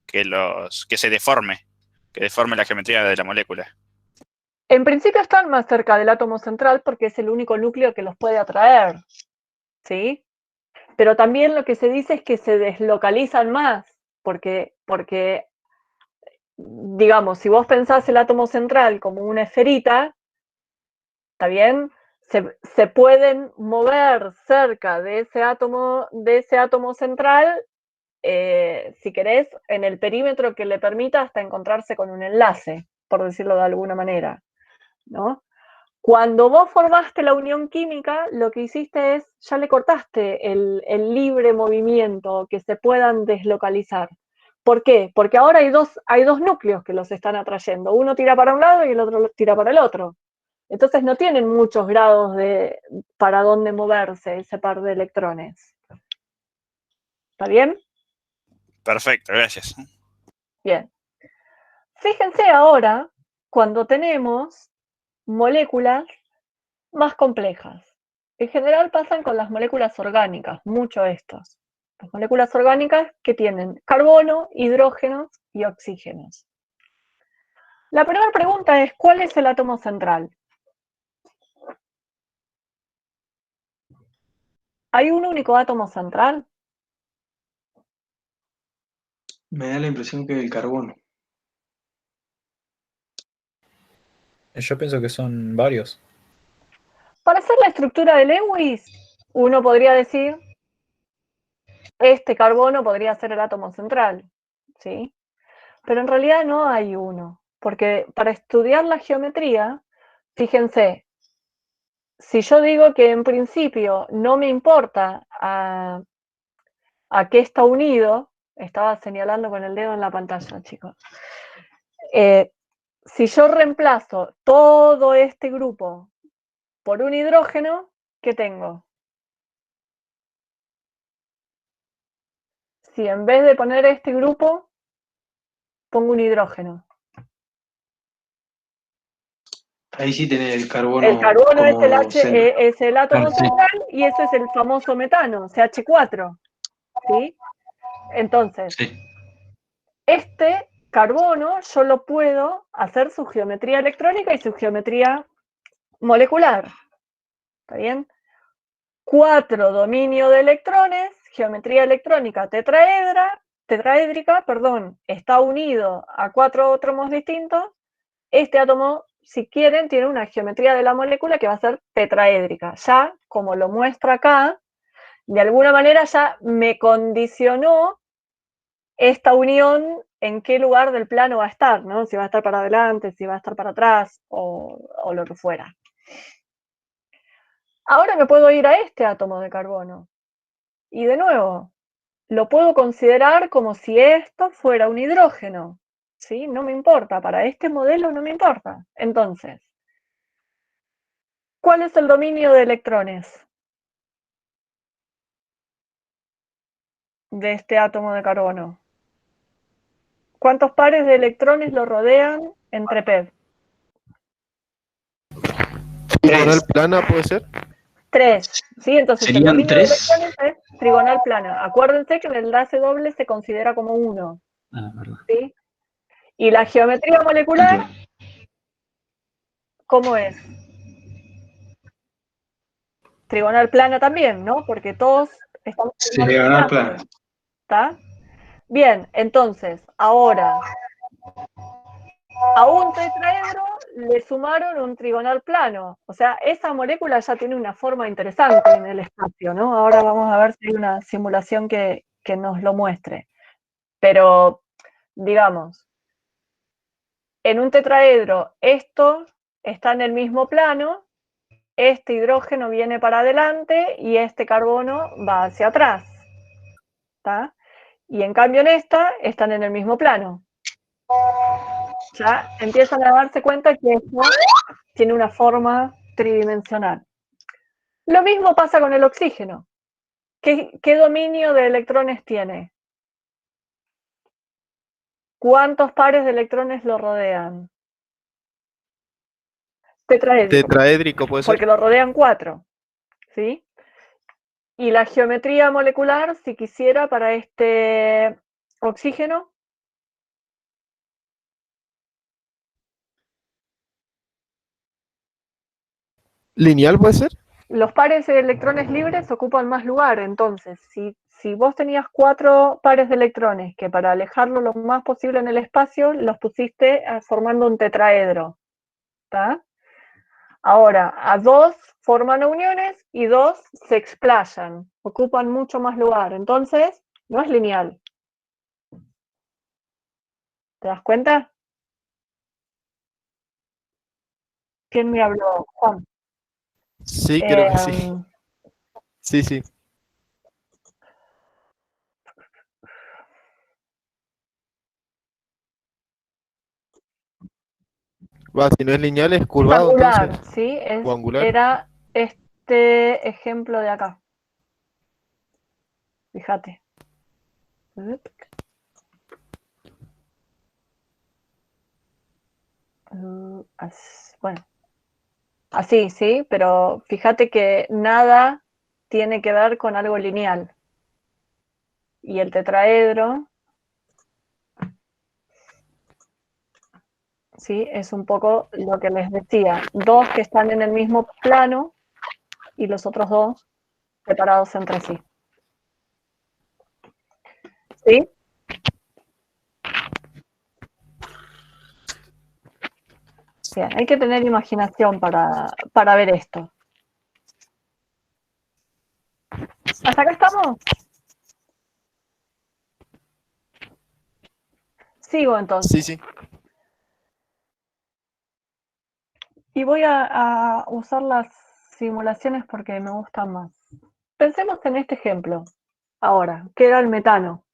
se deforme, que deforme la geometría de la molécula. En principio están más cerca del átomo central porque es el único núcleo que los puede atraer, ¿sí? Pero también lo que se dice es que se deslocalizan más, porque digamos, si vos pensás el átomo central como una esferita, ¿está bien? Se pueden mover cerca de ese átomo central, si querés, en el perímetro que le permita hasta encontrarse con un enlace, por decirlo de alguna manera, ¿no? Cuando vos formaste la unión química, lo que hiciste es, ya le cortaste el libre movimiento, que se puedan deslocalizar. ¿Por qué? Porque ahora hay dos núcleos que los están atrayendo. Uno tira para un lado y el otro tira para el otro. Entonces no tienen muchos grados para dónde moverse ese par de electrones. ¿Está bien? Perfecto, gracias. Bien. Fíjense ahora cuando tenemos moléculas más complejas. En general pasan con las moléculas orgánicas, mucho estos. Las moléculas orgánicas que tienen carbono, hidrógenos y oxígenos. La primera pregunta es, ¿cuál es el átomo central? ¿Hay un único átomo central? Me da la impresión que el carbono. Yo pienso que son varios. Para hacer la estructura de Lewis, uno podría decir, este carbono podría ser el átomo central, ¿sí? Pero en realidad no hay uno, porque para estudiar la geometría, fíjense, si yo digo que en principio no me importa a qué está unido, estaba señalando con el dedo en la pantalla, chicos. Si yo reemplazo todo este grupo por un hidrógeno, ¿qué tengo? Si en vez de poner este grupo, pongo un hidrógeno. Ahí sí tenés el carbono. El carbono es centro. es el átomo Claro, sí. central y eso es el famoso metano, CH4. ¿Sí? Entonces, Sí. este carbono yo lo puedo hacer su geometría electrónica y su geometría molecular. ¿Está bien? 4 dominio de electrones, geometría electrónica tetraédrica, está unido a 4 átomos distintos. Este átomo, si quieren, tiene una geometría de la molécula que va a ser tetraédrica. Ya, como lo muestro acá, de alguna manera ya me condicionó esta unión en qué lugar del plano va a estar, ¿no? Si va a estar para adelante, si va a estar para atrás o lo que fuera. Ahora me puedo ir a este átomo de carbono. Y de nuevo, lo puedo considerar como si esto fuera un hidrógeno. ¿Sí? No me importa, para este modelo no me importa. Entonces, ¿cuál es el dominio de electrones de este átomo de carbono? ¿Cuántos pares de electrones lo rodean entre PEB? ¿Trigonal plana puede ser? 3. ¿Sí? Entonces el ¿Serían dominio de 3? electrones es trigonal plana. Acuérdense que el enlace doble se considera como 1. Ah, verdad. ¿Sí? Y la geometría molecular, ¿cómo es? Trigonal plana también, ¿no? Porque todos Estamos Sí, en el ganar enlace, plano. ¿está? Bien, entonces, ahora, a un tetraedro le sumaron un trigonal plano. O sea, esa molécula ya tiene una forma interesante en el espacio, ¿no? Ahora vamos a ver si hay una simulación que nos lo muestre. Pero, digamos, en un tetraedro esto está en el mismo plano, este hidrógeno viene para adelante y este carbono va hacia atrás. ¿Está? Y en cambio en esta están en el mismo plano. Ya empiezan a darse cuenta que esto tiene una forma tridimensional. Lo mismo pasa con el oxígeno. ¿Qué dominio de electrones tiene? ¿Cuántos pares de electrones lo rodean? Tetraédrico. Tetraédrico puede ser. Porque lo rodean 4. ¿Sí? Y la geometría molecular, si quisiera, para este oxígeno, ¿Lineal puede ser? los pares de electrones libres ocupan más lugar. Entonces, si vos tenías 4 pares de electrones que para alejarlo lo más posible en el espacio, los pusiste formando un tetraedro. ¿Tá? Ahora, a 2 forman uniones y 2 se explayan, ocupan mucho más lugar. Entonces, no es lineal. ¿Te das cuenta? ¿Quién me habló? Juan. Sí, creo que sí. Sí, sí. Va, si no es lineal, es Es curvado, angular, entonces. ¿sí? O angular. Era este ejemplo de acá. Fíjate. Bueno, así, ¿sí? Pero fíjate que nada tiene que ver con algo lineal. Y el tetraedro, ¿sí? Es un poco lo que les decía. 2 que están en el mismo plano y los otros 2 separados entre sí. ¿Sí? Bien, hay que tener imaginación para ver esto. ¿Hasta acá estamos? Sigo entonces. Sí, sí. Y voy a usar las simulaciones porque me gustan más. Pensemos en este ejemplo. Ahora, que era el metano.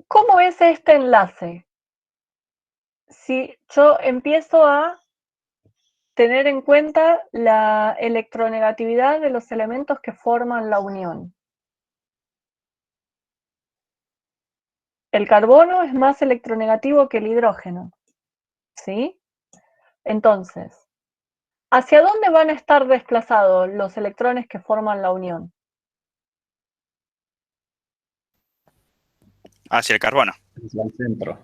¿Cómo es este enlace? Si yo empiezo a tener en cuenta la electronegatividad de los elementos que forman la unión. El carbono es más electronegativo que el hidrógeno. ¿Sí? Entonces, ¿hacia dónde van a estar desplazados los electrones que forman la unión? Hacia el carbono. Hacia el centro.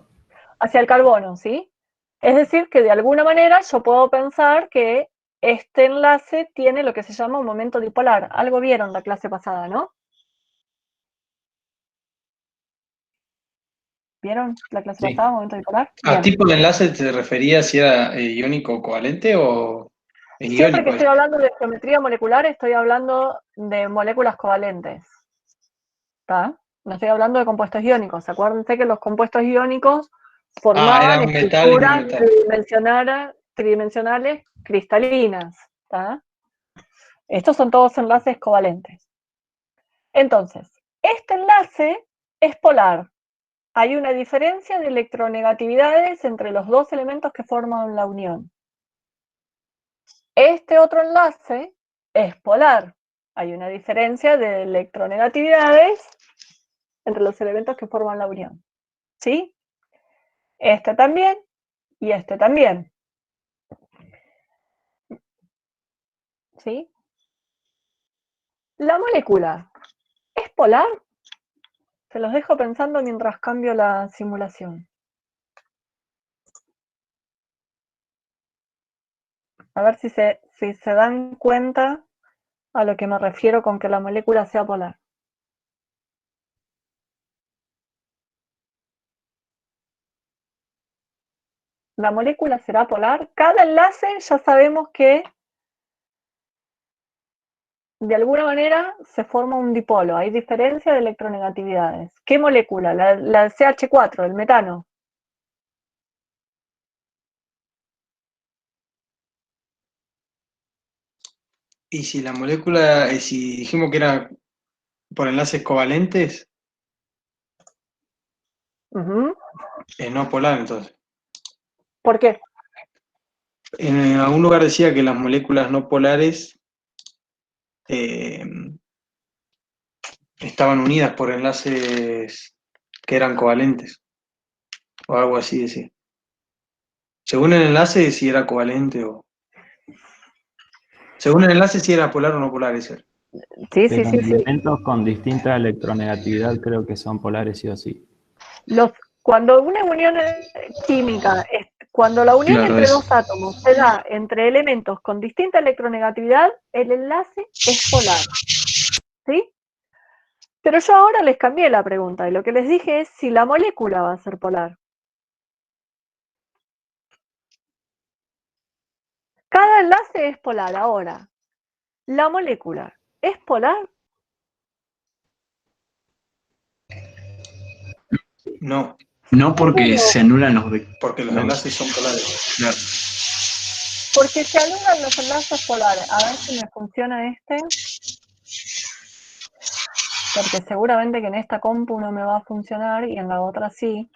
Hacia el carbono, ¿sí? Es decir, que de alguna manera yo puedo pensar que este enlace tiene lo que se llama un momento dipolar. Algo vieron la clase pasada, ¿no? ¿Vieron la clase Sí. pasada, momento dipolar? ¿A Bien. tipo de enlace te referías si era iónico o covalente o es Siempre que iónico? estoy hablando de geometría molecular, estoy hablando de moléculas covalentes. ¿Está? No estoy hablando de compuestos iónicos. Acuérdense que los compuestos iónicos Era formaban un metal y no un estructuras metal. tridimensionales cristalinas. ¿Está? Estos son todos enlaces covalentes. Entonces, este enlace es polar. Hay una diferencia de electronegatividades entre los dos elementos que forman la unión. Este otro enlace es polar. Hay una diferencia de electronegatividades entre los elementos que forman la unión. ¿Sí? Este también y este también. ¿Sí? La molécula es polar. Se los dejo pensando mientras cambio la simulación. A ver si se dan cuenta a lo que me refiero con que la molécula sea polar. La molécula será polar. Cada enlace ya sabemos que de alguna manera se forma un dipolo. Hay diferencia de electronegatividades. ¿Qué molécula? La CH4, el metano. Y si la molécula, si dijimos que era por enlaces covalentes, Ujú. es no polar entonces. ¿Por qué? En algún lugar decía que las moléculas no polares estaban unidas por enlaces que eran covalentes, o algo así decía. Según el enlace, si era covalente o... Según el enlace, si era polar o no polar ese. Sí, sí, Pero sí, sí. elementos con distinta electronegatividad creo que son polares sí o sí. Cuando una unión química, cuando la unión Claro, entre eso. dos átomos se da entre elementos con distinta electronegatividad, el enlace es polar. ¿Sí? Pero yo ahora les cambié la pregunta y lo que les dije es si la molécula va a ser polar. Cada enlace es polar. Ahora, ¿la molécula es polar? No, No porque ¿Cómo? se anulan los vectores. porque los enlaces son polares. Claro. Porque se anulan los enlaces polares. A ver si me funciona este. Porque seguramente que en esta compu no me va a funcionar y en la otra sí.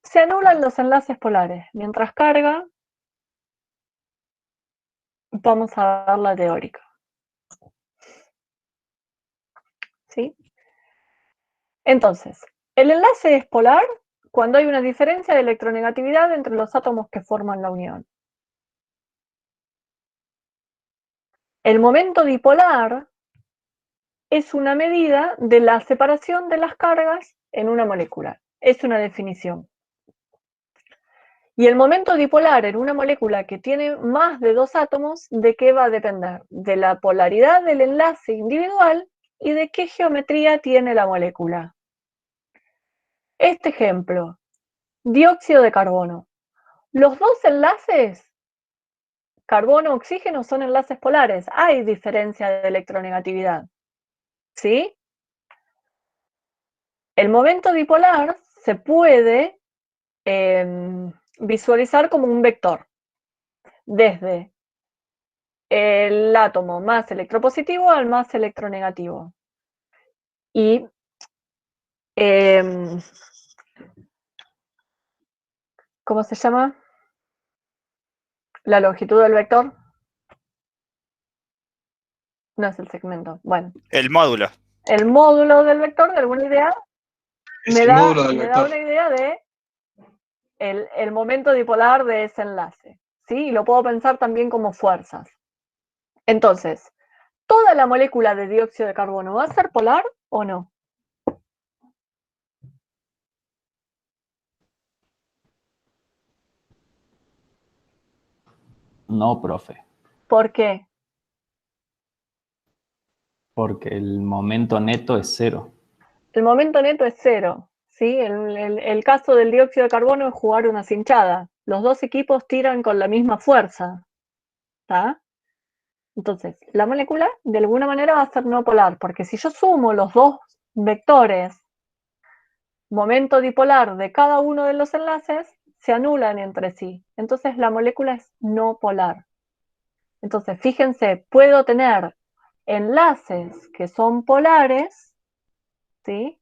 Se anulan los enlaces polares. Mientras carga, vamos a ver la teórica. ¿Sí? Entonces, el enlace es polar cuando hay una diferencia de electronegatividad entre los átomos que forman la unión. El momento dipolar es una medida de la separación de las cargas en una molécula. Es una definición. Y el momento dipolar en una molécula que tiene más de dos átomos, ¿de qué va a depender? De la polaridad del enlace individual y de qué geometría tiene la molécula. Este ejemplo, dióxido de carbono. Los dos enlaces, carbono-oxígeno, son enlaces polares. Hay diferencia de electronegatividad. ¿Sí? El momento dipolar se puede visualizar como un vector. Desde el átomo más electropositivo al más electronegativo. Y ¿cómo se llama? La longitud del vector. No es el segmento. Bueno, El módulo. el módulo del vector, de alguna idea, Es el módulo del me da vector. una idea de el momento dipolar de ese enlace. ¿Sí? Y lo puedo pensar también como fuerzas. Entonces, ¿toda la molécula de dióxido de carbono va a ser polar o no? No, profe, ¿Por qué? porque el momento neto es cero. El momento neto es cero. ¿Sí? El caso del dióxido de carbono es jugar una cinchada. Los dos equipos tiran con la misma fuerza. ¿Está? Entonces, la molécula de alguna manera va a ser no polar, porque si yo sumo los dos vectores, momento dipolar de cada uno de los enlaces, se anulan entre sí. Entonces, la molécula es no polar. Entonces, fíjense, puedo tener enlaces que son polares, ¿sí?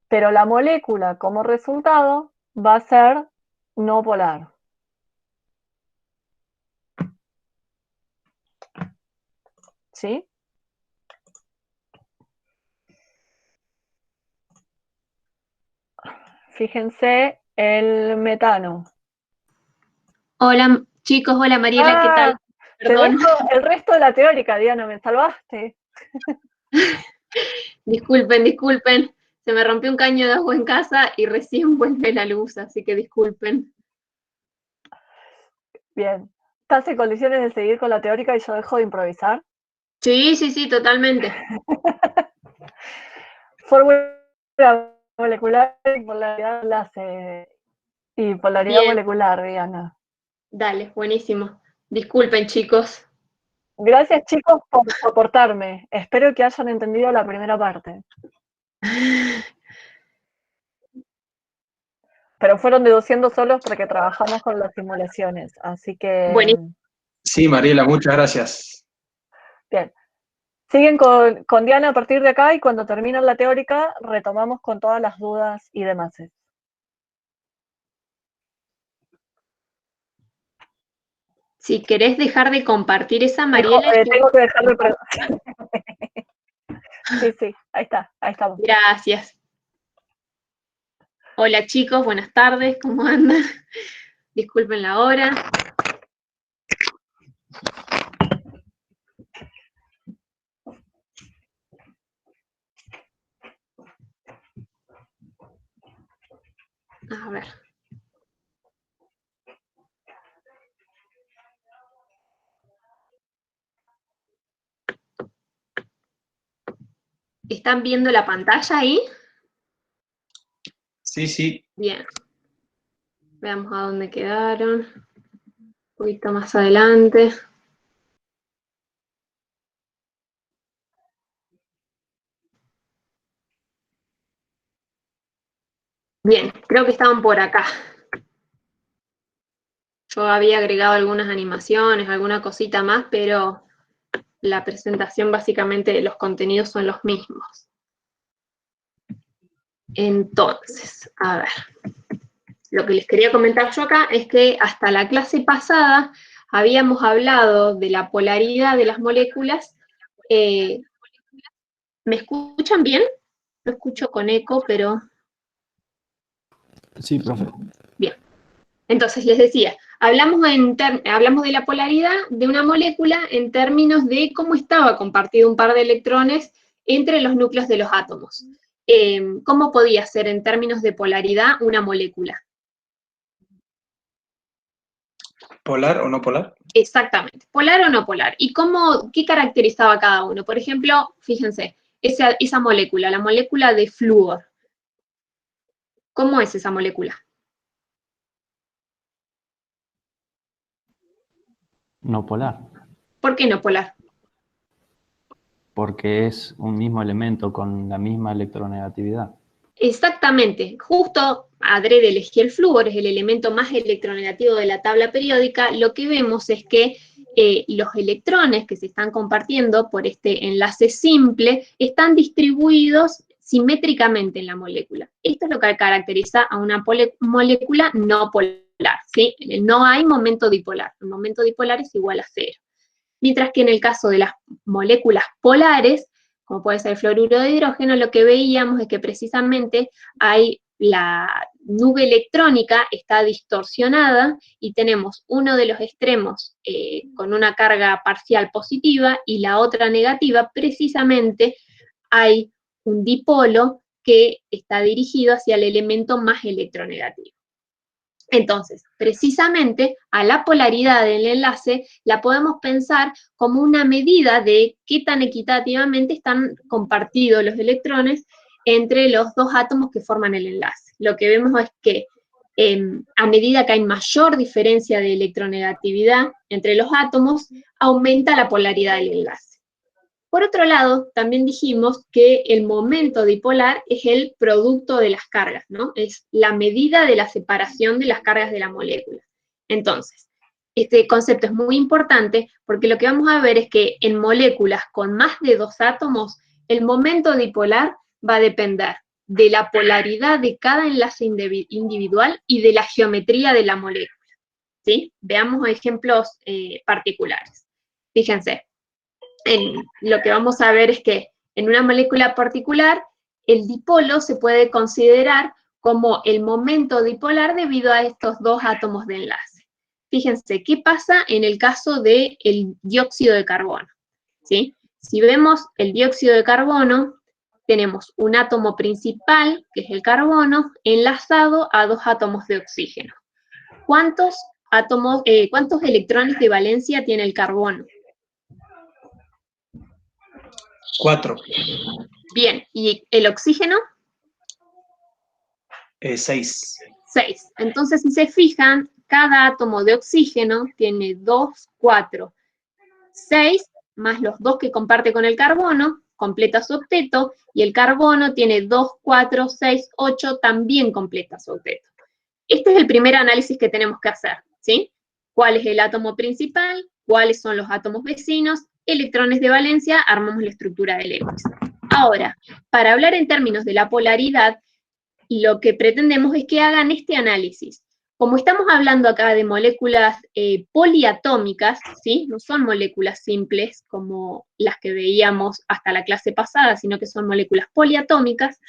Pero la molécula como resultado va a ser no polar. ¿Sí? Fíjense el metano. Hola chicos, hola Mariela, ¿qué tal? Te Perdón, dejo el resto de la teórica, Diana, me salvaste. disculpen, se me rompió un caño de agua en casa y recién vuelve la luz, así que disculpen. Bien. ¿Estás en condiciones de seguir con la teórica y yo dejo de improvisar? Sí, sí, sí, totalmente. Fórmula molecular y polaridad enlace. Y polaridad Bien. molecular, Diana. Dale, buenísimo. Disculpen, chicos. Gracias, chicos, por soportarme. Espero que hayan entendido la primera parte. Pero fueron deduciendo solos porque trabajamos con las simulaciones. Así que, Buenísimo. Sí, Mariela, muchas gracias. bien. Siguen con Diana a partir de acá y cuando terminan la teórica retomamos con todas las dudas y demás. Si querés dejar de compartir esa, Mariela, Tengo que dejar de producir. Sí, sí, ahí está, ahí estamos. Gracias. Hola chicos, buenas tardes, ¿cómo andan? Disculpen la hora. A ver. ¿Están viendo la pantalla ahí? Sí, sí. Bien. Veamos a dónde quedaron. Un poquito más adelante. Bien, creo que estaban por acá. Yo había agregado algunas animaciones, alguna cosita más, pero la presentación básicamente los contenidos son los mismos. Entonces, a ver. Lo que les quería comentar yo acá es que hasta la clase pasada habíamos hablado de la polaridad de las moléculas. ¿Me escuchan bien? Lo escucho con eco, pero... Sí, profe. Bien. Entonces, les decía, hablamos de la polaridad de una molécula en términos de cómo estaba compartido un par de electrones entre los núcleos de los átomos. ¿Cómo podía ser en términos de polaridad una molécula? ¿Polar o no polar? Exactamente, polar o no polar. ¿Y qué caracterizaba cada uno? Por ejemplo, fíjense, esa molécula, la molécula de flúor. ¿Cómo es esa molécula? No polar, ¿Por qué no polar? porque es un mismo elemento con la misma electronegatividad. Exactamente, justo adrede elegí el flúor, es el elemento más electronegativo de la tabla periódica. Lo que vemos es que los electrones que se están compartiendo por este enlace simple están distribuidos simétricamente en la molécula. Esto es lo que caracteriza a una molécula no polar, ¿sí? No hay momento dipolar, el momento dipolar es igual a 0. Mientras que en el caso de las moléculas polares, como puede ser el fluoruro de hidrógeno, lo que veíamos es que precisamente la nube electrónica está distorsionada y tenemos uno de los extremos con una carga parcial positiva y la otra negativa. Precisamente hay un dipolo que está dirigido hacia el elemento más electronegativo. Entonces, precisamente a la polaridad del enlace la podemos pensar como una medida de qué tan equitativamente están compartidos los electrones entre los dos átomos que forman el enlace. Lo que vemos es que a medida que hay mayor diferencia de electronegatividad entre los átomos, aumenta la polaridad del enlace. Por otro lado, también dijimos que el momento dipolar es el producto de las cargas, ¿no? Es la medida de la separación de las cargas de la molécula. Entonces, este concepto es muy importante porque lo que vamos a ver es que en moléculas con más de 2 átomos, el momento dipolar va a depender de la polaridad de cada enlace individual y de la geometría de la molécula, ¿sí? Veamos ejemplos particulares. Fíjense. Lo que vamos a ver es que en una molécula particular, el dipolo se puede considerar como el momento dipolar debido a estos 2 átomos de enlace. Fíjense, ¿qué pasa en el caso del dióxido de carbono? ¿Sí? Si vemos el dióxido de carbono, tenemos un átomo principal, que es el carbono, enlazado a 2 átomos de oxígeno. ¿Cuántos átomos, cuántos electrones de valencia tiene el carbono? 4. Bien, ¿y el oxígeno? 6. 6. Entonces, si se fijan, cada átomo de oxígeno tiene 2, 4, 6, más los 2 que comparte con el carbono, completa su octeto, y el carbono tiene 2, 4, 6, 8, también completa su octeto. Este es el primer análisis que tenemos que hacer, ¿sí? ¿Cuál es el átomo principal? ¿Cuáles son los átomos vecinos? Electrones de valencia, armamos la estructura de Lewis. Ahora, para hablar en términos de la polaridad, lo que pretendemos es que hagan este análisis. Como estamos hablando acá de moléculas poliatómicas, ¿sí? No son moléculas simples como las que veíamos hasta la clase pasada, sino que son moléculas poliatómicas,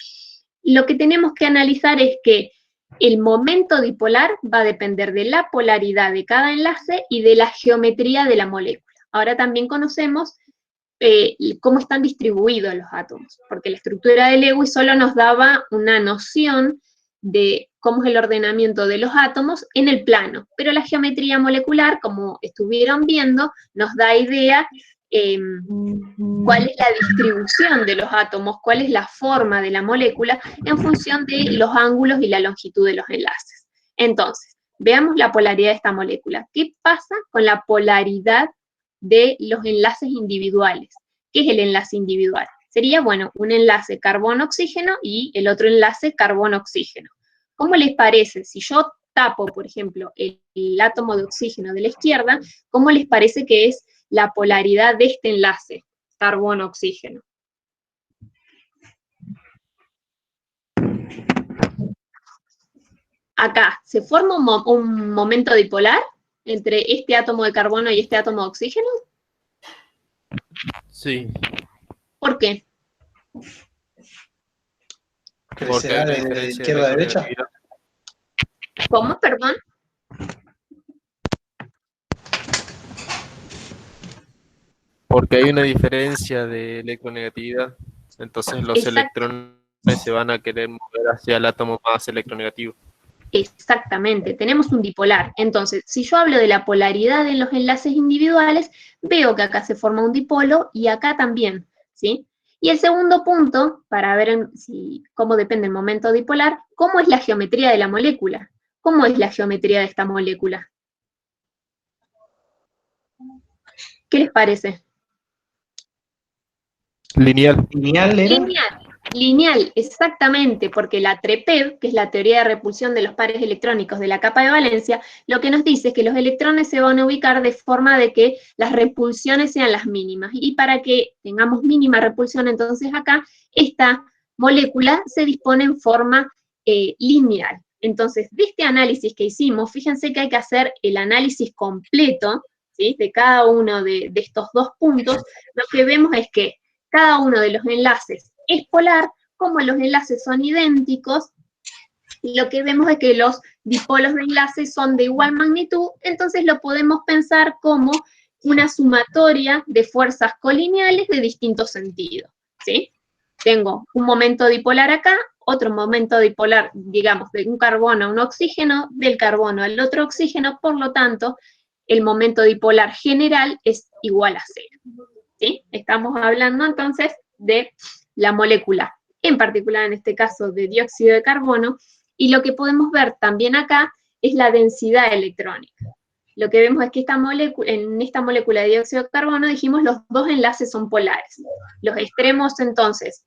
lo que tenemos que analizar es que el momento dipolar va a depender de la polaridad de cada enlace y de la geometría de la molécula. Ahora también conocemos cómo están distribuidos los átomos, porque la estructura de Lewis solo nos daba una noción de cómo es el ordenamiento de los átomos en el plano, pero la geometría molecular, como estuvieron viendo, nos da idea cuál es la distribución de los átomos, cuál es la forma de la molécula en función de los ángulos y la longitud de los enlaces. Entonces, veamos la polaridad de esta molécula. ¿Qué pasa con la polaridad de los enlaces individuales? ¿Qué es el enlace individual? Sería, bueno, un enlace carbono-oxígeno y el otro enlace carbono-oxígeno. ¿Cómo les parece? Si yo tapo, por ejemplo, el átomo de oxígeno de la izquierda, ¿cómo les parece que es la polaridad de este enlace, carbono-oxígeno? Acá, ¿se forma un momento dipolar entre este átomo de carbono y este átomo de oxígeno? Sí. ¿Por qué? ¿Crecerá de izquierda a derecha? ¿Cómo? Perdón. Porque hay una diferencia de electronegatividad. Entonces los Exacto. electrones se van a querer mover hacia el átomo más electronegativo. Exactamente, tenemos un dipolar. Entonces, si yo hablo de la polaridad en los enlaces individuales, veo que acá se forma un dipolo y acá también, ¿sí? Y el segundo punto, para ver cómo depende el momento dipolar, ¿cómo es la geometría de la molécula? ¿Cómo es la geometría de esta molécula? ¿Qué les parece? Lineal. ¿Lineal era? Lineal, exactamente, porque la TREPEV, que es la teoría de repulsión de los pares electrónicos de la capa de valencia, lo que nos dice es que los electrones se van a ubicar de forma de que las repulsiones sean las mínimas. Y para que tengamos mínima repulsión, entonces acá, esta molécula se dispone en forma lineal. Entonces, de este análisis que hicimos, fíjense que hay que hacer el análisis completo, ¿sí?, de cada uno de estos dos puntos. Lo que vemos es que cada uno de los enlaces es polar, como los enlaces son idénticos, lo que vemos es que los dipolos de enlace son de igual magnitud, entonces lo podemos pensar como una sumatoria de fuerzas colineales de distintos sentidos, ¿sí? Tengo un momento dipolar acá, otro momento dipolar, digamos, de un carbono a un oxígeno, del carbono al otro oxígeno, por lo tanto, el momento dipolar general es igual a 0, ¿sí? Estamos hablando entonces de la molécula, en particular en este caso de dióxido de carbono, y lo que podemos ver también acá es la densidad electrónica. Lo que vemos es que en esta molécula de dióxido de carbono, dijimos, los dos enlaces son polares. Los extremos, entonces,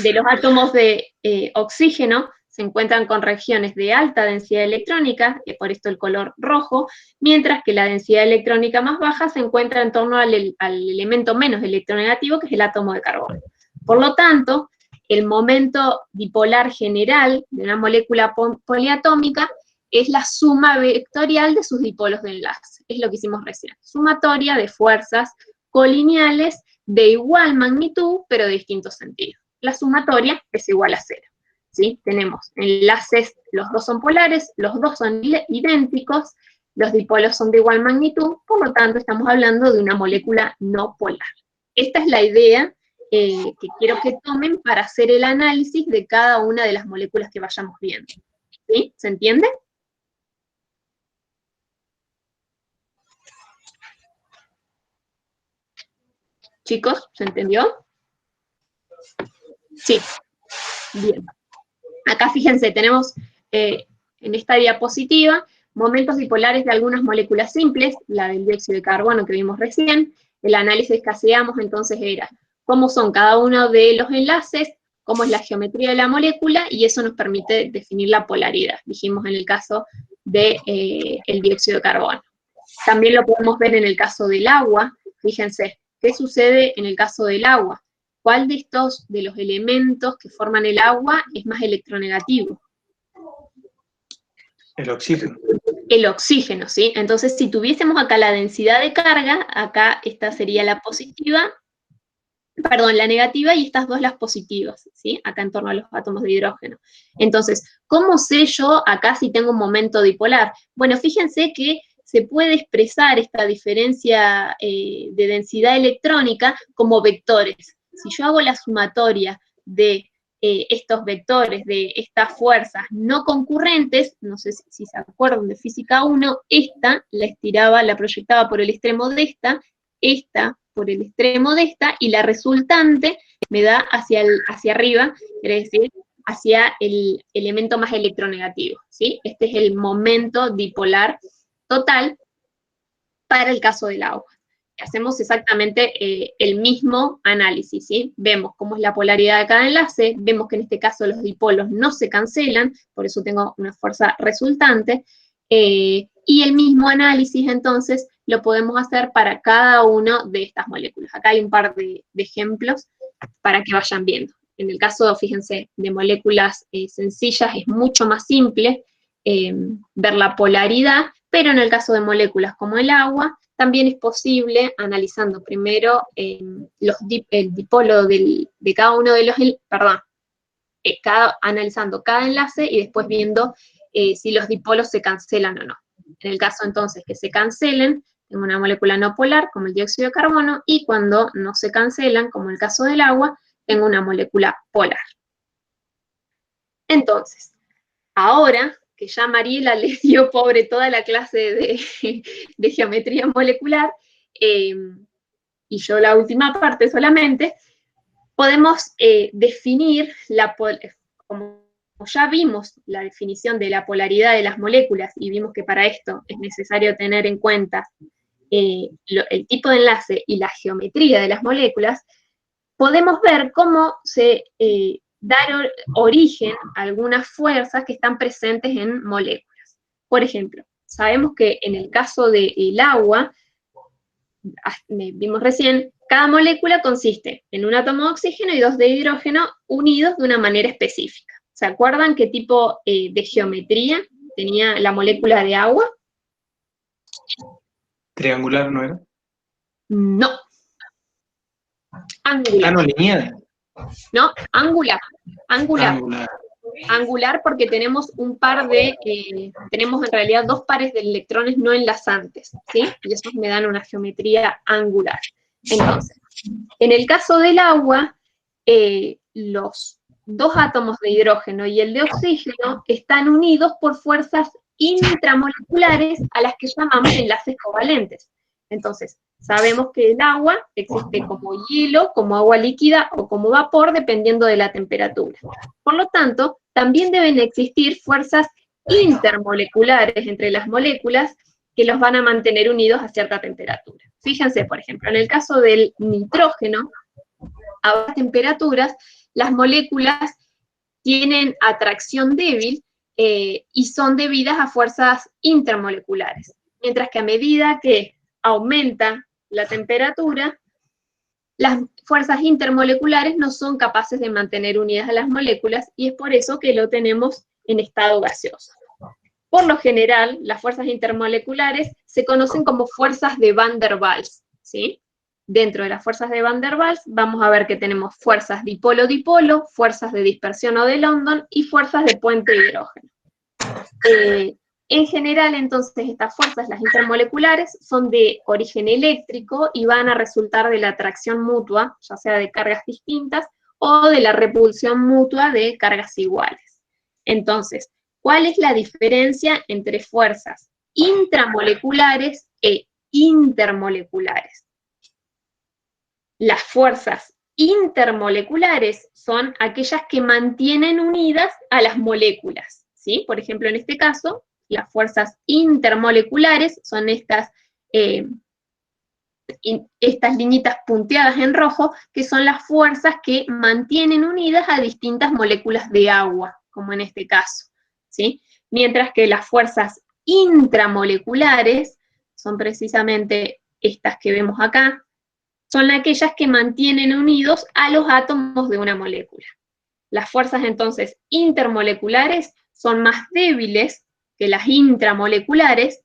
de los átomos de oxígeno se encuentran con regiones de alta densidad electrónica, por esto el color rojo, mientras que la densidad electrónica más baja se encuentra en torno al elemento menos electronegativo, que es el átomo de carbono. Por lo tanto, el momento dipolar general de una molécula poliatómica es la suma vectorial de sus dipolos de enlace. Es lo que hicimos recién. Sumatoria de fuerzas colineales de igual magnitud, pero de distintos sentidos. La sumatoria es igual a 0. ¿Sí? Tenemos enlaces, los dos son polares, los dos son idénticos, los dipolos son de igual magnitud, por lo tanto estamos hablando de una molécula no polar. Esta es la idea que quiero que tomen para hacer el análisis de cada una de las moléculas que vayamos viendo. ¿Sí? ¿Se entiende? Chicos, ¿se entendió? Sí. Bien. Acá fíjense, tenemos en esta diapositiva momentos dipolares de algunas moléculas simples, la del dióxido de carbono que vimos recién. El análisis que hacíamos entonces era cómo son cada uno de los enlaces, cómo es la geometría de la molécula, y eso nos permite definir la polaridad, dijimos en el caso del dióxido de carbono. También lo podemos ver en el caso del agua. Fíjense, ¿qué sucede en el caso del agua? ¿Cuál de los elementos que forman el agua es más electronegativo? El oxígeno. El oxígeno, ¿sí? Entonces, si tuviésemos acá la densidad de carga, acá esta sería la positiva, perdón, la negativa, y estas dos las positivas, ¿sí? Acá en torno a los átomos de hidrógeno. Entonces, ¿cómo sé yo acá si tengo un momento dipolar? Bueno, fíjense que se puede expresar esta diferencia de densidad electrónica como vectores. Si yo hago la sumatoria de estos vectores, de estas fuerzas no concurrentes, no sé si se acuerdan de física 1, esta la estiraba, la proyectaba por el extremo de esta por el extremo de esta, y la resultante me da hacia arriba, quiere decir, hacia el elemento más electronegativo, ¿sí? Este es el momento dipolar total para el caso del agua. Hacemos exactamente el mismo análisis, ¿sí? Vemos cómo es la polaridad de cada enlace, vemos que en este caso los dipolos no se cancelan, por eso tengo una fuerza resultante, y el mismo análisis, entonces, lo podemos hacer para cada una de estas moléculas. Acá hay un par de ejemplos para que vayan viendo. En el caso, fíjense, de moléculas sencillas es mucho más simple ver la polaridad, pero en el caso de moléculas como el agua, también es posible, analizando primero el dipolo de cada uno de los, analizando cada enlace y después viendo si los dipolos se cancelan o no. En el caso entonces que se cancelen, tengo una molécula no polar, como el dióxido de carbono, y cuando no se cancelan, como el caso del agua, tengo una molécula polar. Entonces, ahora que ya Mariela les dio, pobre, toda la clase de geometría molecular, y yo la última parte solamente, podemos definir, como ya vimos la definición de la polaridad de las moléculas, y vimos que para esto es necesario tener en cuenta el tipo de enlace y la geometría de las moléculas, podemos ver cómo se dar origen a algunas fuerzas que están presentes en moléculas. Por ejemplo, sabemos que en el caso del agua, vimos recién, cada molécula consiste en un átomo de oxígeno y 2 de hidrógeno unidos de una manera específica. ¿Se acuerdan qué tipo de geometría tenía la molécula de agua? Triangular, ¿no era? No. Angular. Ah, no, lineal. No, angular. Angular. Angular. Angular porque tenemos tenemos en realidad 2 pares de electrones no enlazantes, ¿sí? Y esos me dan una geometría angular. Entonces, en el caso del agua, los 2 átomos de hidrógeno y el de oxígeno están unidos por fuerzas intramoleculares a las que llamamos enlaces covalentes. Entonces, sabemos que el agua existe como hielo, como agua líquida o como vapor, dependiendo de la temperatura. Por lo tanto, también deben existir fuerzas intermoleculares entre las moléculas que los van a mantener unidos a cierta temperatura. Fíjense, por ejemplo, en el caso del nitrógeno, a bajas temperaturas, las moléculas tienen atracción débil y son debidas a fuerzas intermoleculares. Mientras que a medida que aumenta la temperatura, las fuerzas intermoleculares no son capaces de mantener unidas a las moléculas, y es por eso que lo tenemos en estado gaseoso. Por lo general, las fuerzas intermoleculares se conocen como fuerzas de Van der Waals, ¿sí? Dentro de las fuerzas de Van der Waals vamos a ver que tenemos fuerzas dipolo-dipolo, fuerzas de dispersión o de London y fuerzas de puente hidrógeno. En general, entonces, estas fuerzas, las intermoleculares, son de origen eléctrico y van a resultar de la atracción mutua, ya sea de cargas distintas, o de la repulsión mutua de cargas iguales. Entonces, ¿cuál es la diferencia entre fuerzas intramoleculares e intermoleculares? Las fuerzas intermoleculares son aquellas que mantienen unidas a las moléculas, ¿sí? Por ejemplo, en este caso, las fuerzas intermoleculares son estas liñitas punteadas en rojo, que son las fuerzas que mantienen unidas a distintas moléculas de agua, como en este caso, ¿sí? Mientras que las fuerzas intramoleculares son precisamente estas que vemos acá, son aquellas que mantienen unidos a los átomos de una molécula. Las fuerzas entonces intermoleculares son más débiles que las intramoleculares,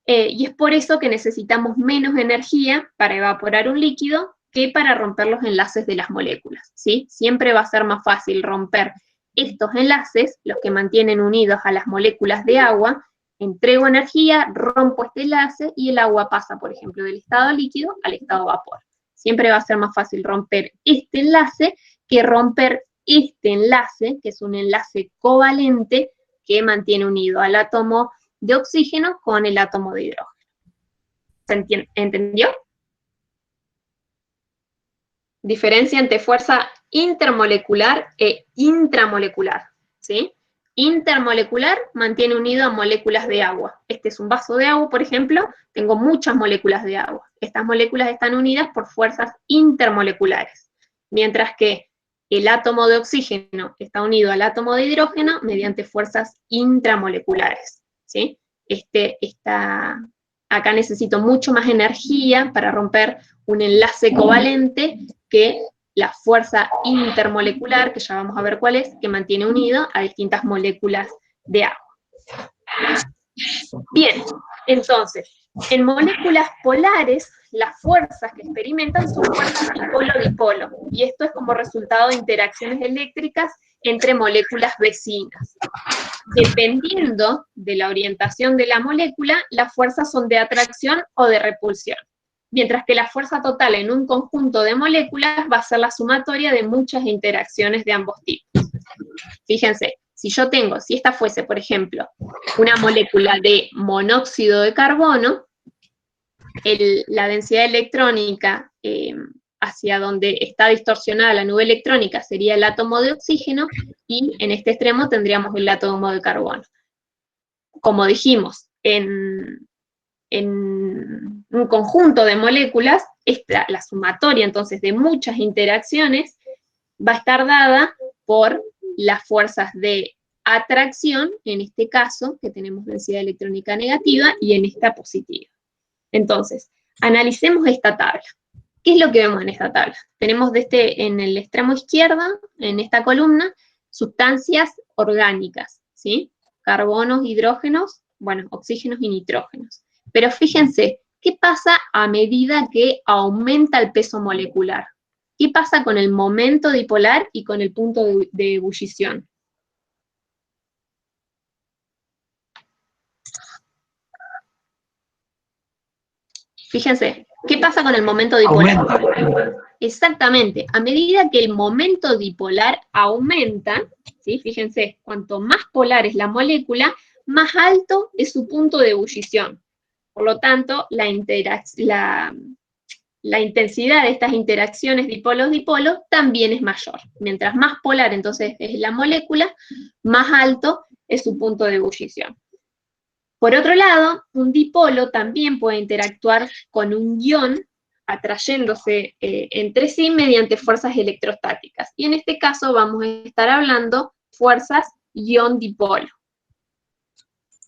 y es por eso que necesitamos menos energía para evaporar un líquido que para romper los enlaces de las moléculas, ¿sí? Siempre va a ser más fácil romper estos enlaces, los que mantienen unidos a las moléculas de agua, entrego energía, rompo este enlace y el agua pasa, por ejemplo, del estado líquido al estado vapor. Siempre va a ser más fácil romper este enlace que romper este enlace, que es un enlace covalente que mantiene unido al átomo de oxígeno con el átomo de hidrógeno. ¿Se entendió? Diferencia entre fuerza intermolecular e intramolecular, ¿sí? Intermolecular mantiene unido a moléculas de agua. Este es un vaso de agua, por ejemplo, tengo muchas moléculas de agua. Estas moléculas están unidas por fuerzas intermoleculares, mientras que el átomo de oxígeno está unido al átomo de hidrógeno mediante fuerzas intramoleculares, ¿sí? Acá necesito mucho más energía para romper un enlace covalente que la fuerza intermolecular, que ya vamos a ver cuál es, que mantiene unido a distintas moléculas de agua. Bien, entonces, en moléculas polares, las fuerzas que experimentan son fuerzas dipolo-dipolo, y esto es como resultado de interacciones eléctricas entre moléculas vecinas. Dependiendo de la orientación de la molécula, las fuerzas son de atracción o de repulsión, mientras que la fuerza total en un conjunto de moléculas va a ser la sumatoria de muchas interacciones de ambos tipos. Fíjense, si esta fuese, por ejemplo, una molécula de monóxido de carbono, la densidad electrónica hacia donde está distorsionada la nube electrónica sería el átomo de oxígeno, y en este extremo tendríamos el átomo de carbono. Como dijimos, en un conjunto de moléculas, la sumatoria entonces de muchas interacciones va a estar dada por las fuerzas de atracción, en este caso, que tenemos densidad electrónica negativa, y en esta positiva. Entonces, analicemos esta tabla. ¿Qué es lo que vemos en esta tabla? Tenemos en el extremo izquierdo, en esta columna, sustancias orgánicas, ¿sí? Carbonos, hidrógenos, bueno, oxígenos y nitrógenos. Pero fíjense, ¿qué pasa a medida que aumenta el peso molecular? ¿Qué pasa con el momento dipolar y con el punto de ebullición? Fíjense, ¿qué pasa con el momento dipolar? Aumenta. Exactamente, a medida que el momento dipolar aumenta, ¿sí? Fíjense, cuanto más polar es la molécula, más alto es su punto de ebullición. Por lo tanto, la intensidad de estas interacciones dipolos-dipolos también es mayor. Mientras más polar entonces es la molécula, más alto es su punto de ebullición. Por otro lado, un dipolo también puede interactuar con un ion, atrayéndose entre sí mediante fuerzas electrostáticas. Y en este caso vamos a estar hablando de fuerzas ion-dipolo.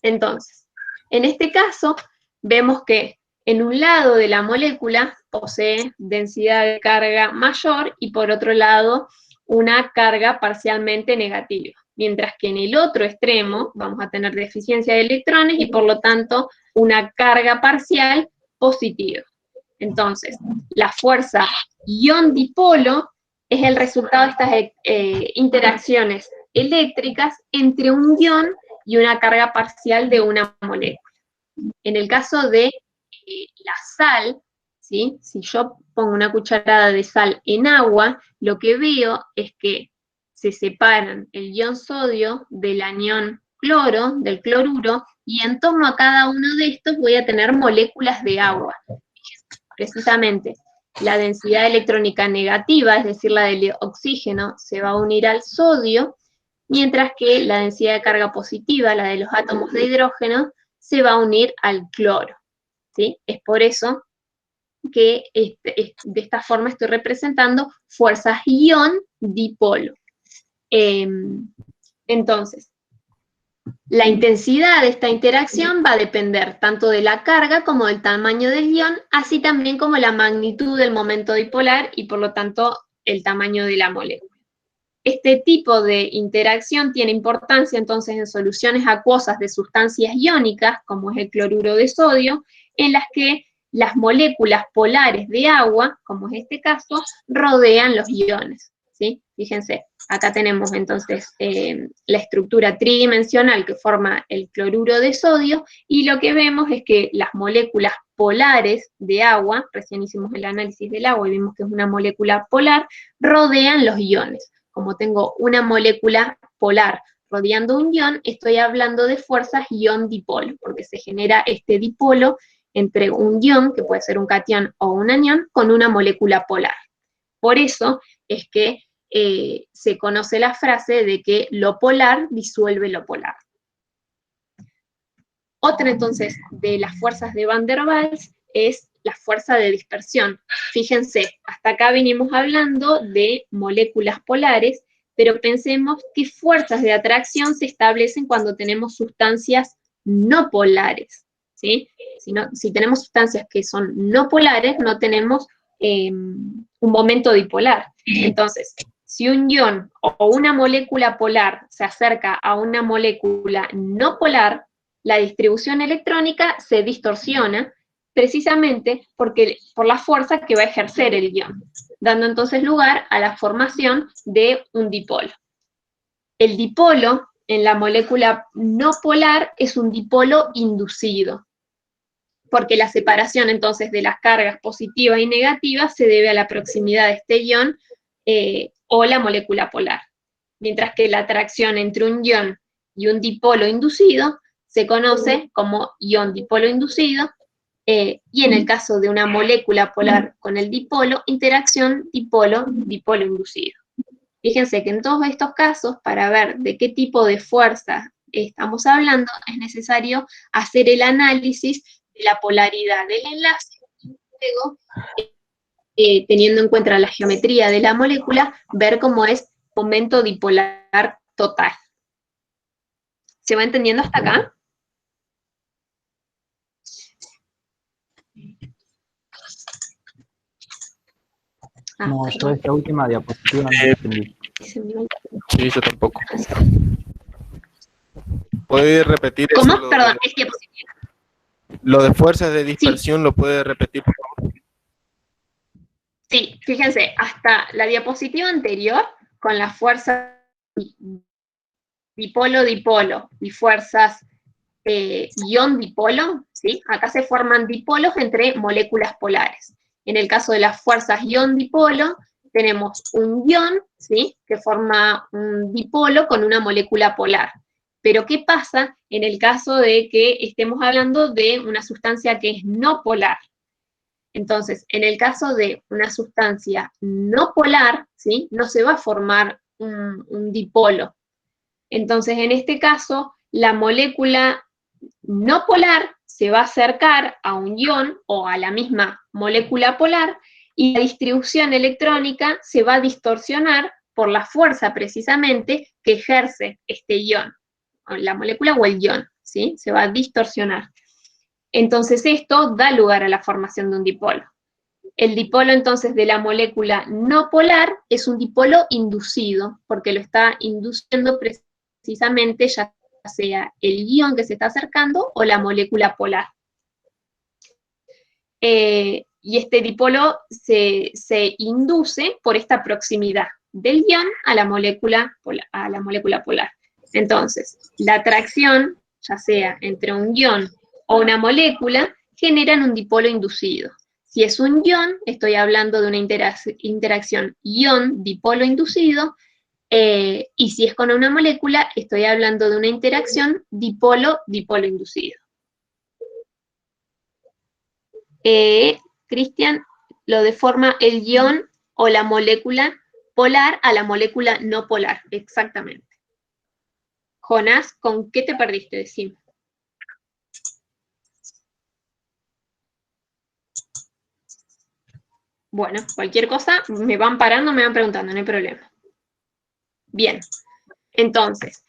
Entonces, en este caso, vemos que en un lado de la molécula posee densidad de carga mayor y por otro lado una carga parcialmente negativa, mientras que en el otro extremo vamos a tener deficiencia de electrones y por lo tanto una carga parcial positiva. Entonces, la fuerza ion-dipolo es el resultado de estas interacciones eléctricas entre un ion y una carga parcial de una molécula. En el caso de la sal, ¿sí? Si yo pongo una cucharada de sal en agua, lo que veo es que se separan el ion sodio del anión cloro, del cloruro, y en torno a cada uno de estos voy a tener moléculas de agua. Precisamente, la densidad electrónica negativa, es decir, la del oxígeno, se va a unir al sodio, mientras que la densidad de carga positiva, la de los átomos de hidrógeno, se va a unir al cloro, ¿sí? Es por eso que de esta forma estoy representando fuerzas ion-dipolo. Entonces, la intensidad de esta interacción va a depender tanto de la carga como del tamaño del ion, así también como la magnitud del momento dipolar y por lo tanto el tamaño de la molécula. Este tipo de interacción tiene importancia entonces en soluciones acuosas de sustancias iónicas, como es el cloruro de sodio, en las que las moléculas polares de agua, como es este caso, rodean los iones, ¿sí? Fíjense, acá tenemos entonces la estructura tridimensional que forma el cloruro de sodio, y lo que vemos es que las moléculas polares de agua, recién hicimos el análisis del agua y vimos que es una molécula polar, rodean los iones. Como tengo una molécula polar rodeando un ion, estoy hablando de fuerzas ion-dipolo, porque se genera este dipolo entre un ion, que puede ser un catión o un anión, con una molécula polar. Por eso es que se conoce la frase de que lo polar disuelve lo polar. Otra, entonces, de las fuerzas de Van der Waals es la fuerza de dispersión. Fíjense, hasta acá venimos hablando de moléculas polares, pero pensemos qué fuerzas de atracción se establecen cuando tenemos sustancias no polares, ¿sí? Si tenemos sustancias que son no polares, no tenemos un momento dipolar. Entonces, si un ion o una molécula polar se acerca a una molécula no polar, la distribución electrónica se distorsiona precisamente por la fuerza que va a ejercer el ion, dando entonces lugar a la formación de un dipolo. El dipolo en la molécula no polar es un dipolo inducido, porque la separación entonces de las cargas positivas y negativas se debe a la proximidad de este ion o la molécula polar, mientras que la atracción entre un ion y un dipolo inducido se conoce como ion-dipolo inducido, y en el caso de una molécula polar con el dipolo, interacción dipolo-dipolo inducido. Fíjense que en todos estos casos, para ver de qué tipo de fuerza estamos hablando, es necesario hacer el análisis de la polaridad del enlace, y luego, teniendo en cuenta la geometría de la molécula, ver cómo es momento dipolar total. ¿Se va entendiendo hasta acá? No, yo esta última diapositiva no entendí. Sí, yo tampoco. ¿Puede repetir eso? ¿Cómo? Perdón, es diapositiva. Lo de fuerzas de dispersión, ¿lo puede repetir, por favor? Sí, fíjense, hasta la diapositiva anterior, con las fuerzas dipolo-dipolo y fuerzas ion-dipolo, ¿sí? Acá se forman dipolos entre moléculas polares. En el caso de las fuerzas ion-dipolo, tenemos un ion, ¿sí? Que forma un dipolo con una molécula polar. Pero ¿qué pasa en el caso de que estemos hablando de una sustancia que es no polar? Entonces, en el caso de una sustancia no polar, ¿sí? No se va a formar un dipolo. Entonces, en este caso, la molécula no polar se va a acercar a un ion o a la misma molécula polar, y la distribución electrónica se va a distorsionar por la fuerza precisamente que ejerce este ion, la molécula o el ion, ¿sí? Se va a distorsionar. Entonces esto da lugar a la formación de un dipolo. El dipolo entonces de la molécula no polar es un dipolo inducido, porque lo está induciendo precisamente ya sea el ion que se está acercando o la molécula polar. Y este dipolo se induce por esta proximidad del ion a la molécula polar. Entonces, la atracción, ya sea entre un ion o una molécula, generan un dipolo inducido. Si es un ion, estoy hablando de una interacción ion-dipolo inducido, y si es con una molécula, estoy hablando de una interacción dipolo-dipolo inducido. Cristian, lo deforma el ion o la molécula polar a la molécula no polar, exactamente. Jonás, ¿con qué te perdiste? Decime. Bueno, cualquier cosa, me van parando, me van preguntando, no hay problema. Bien, entonces,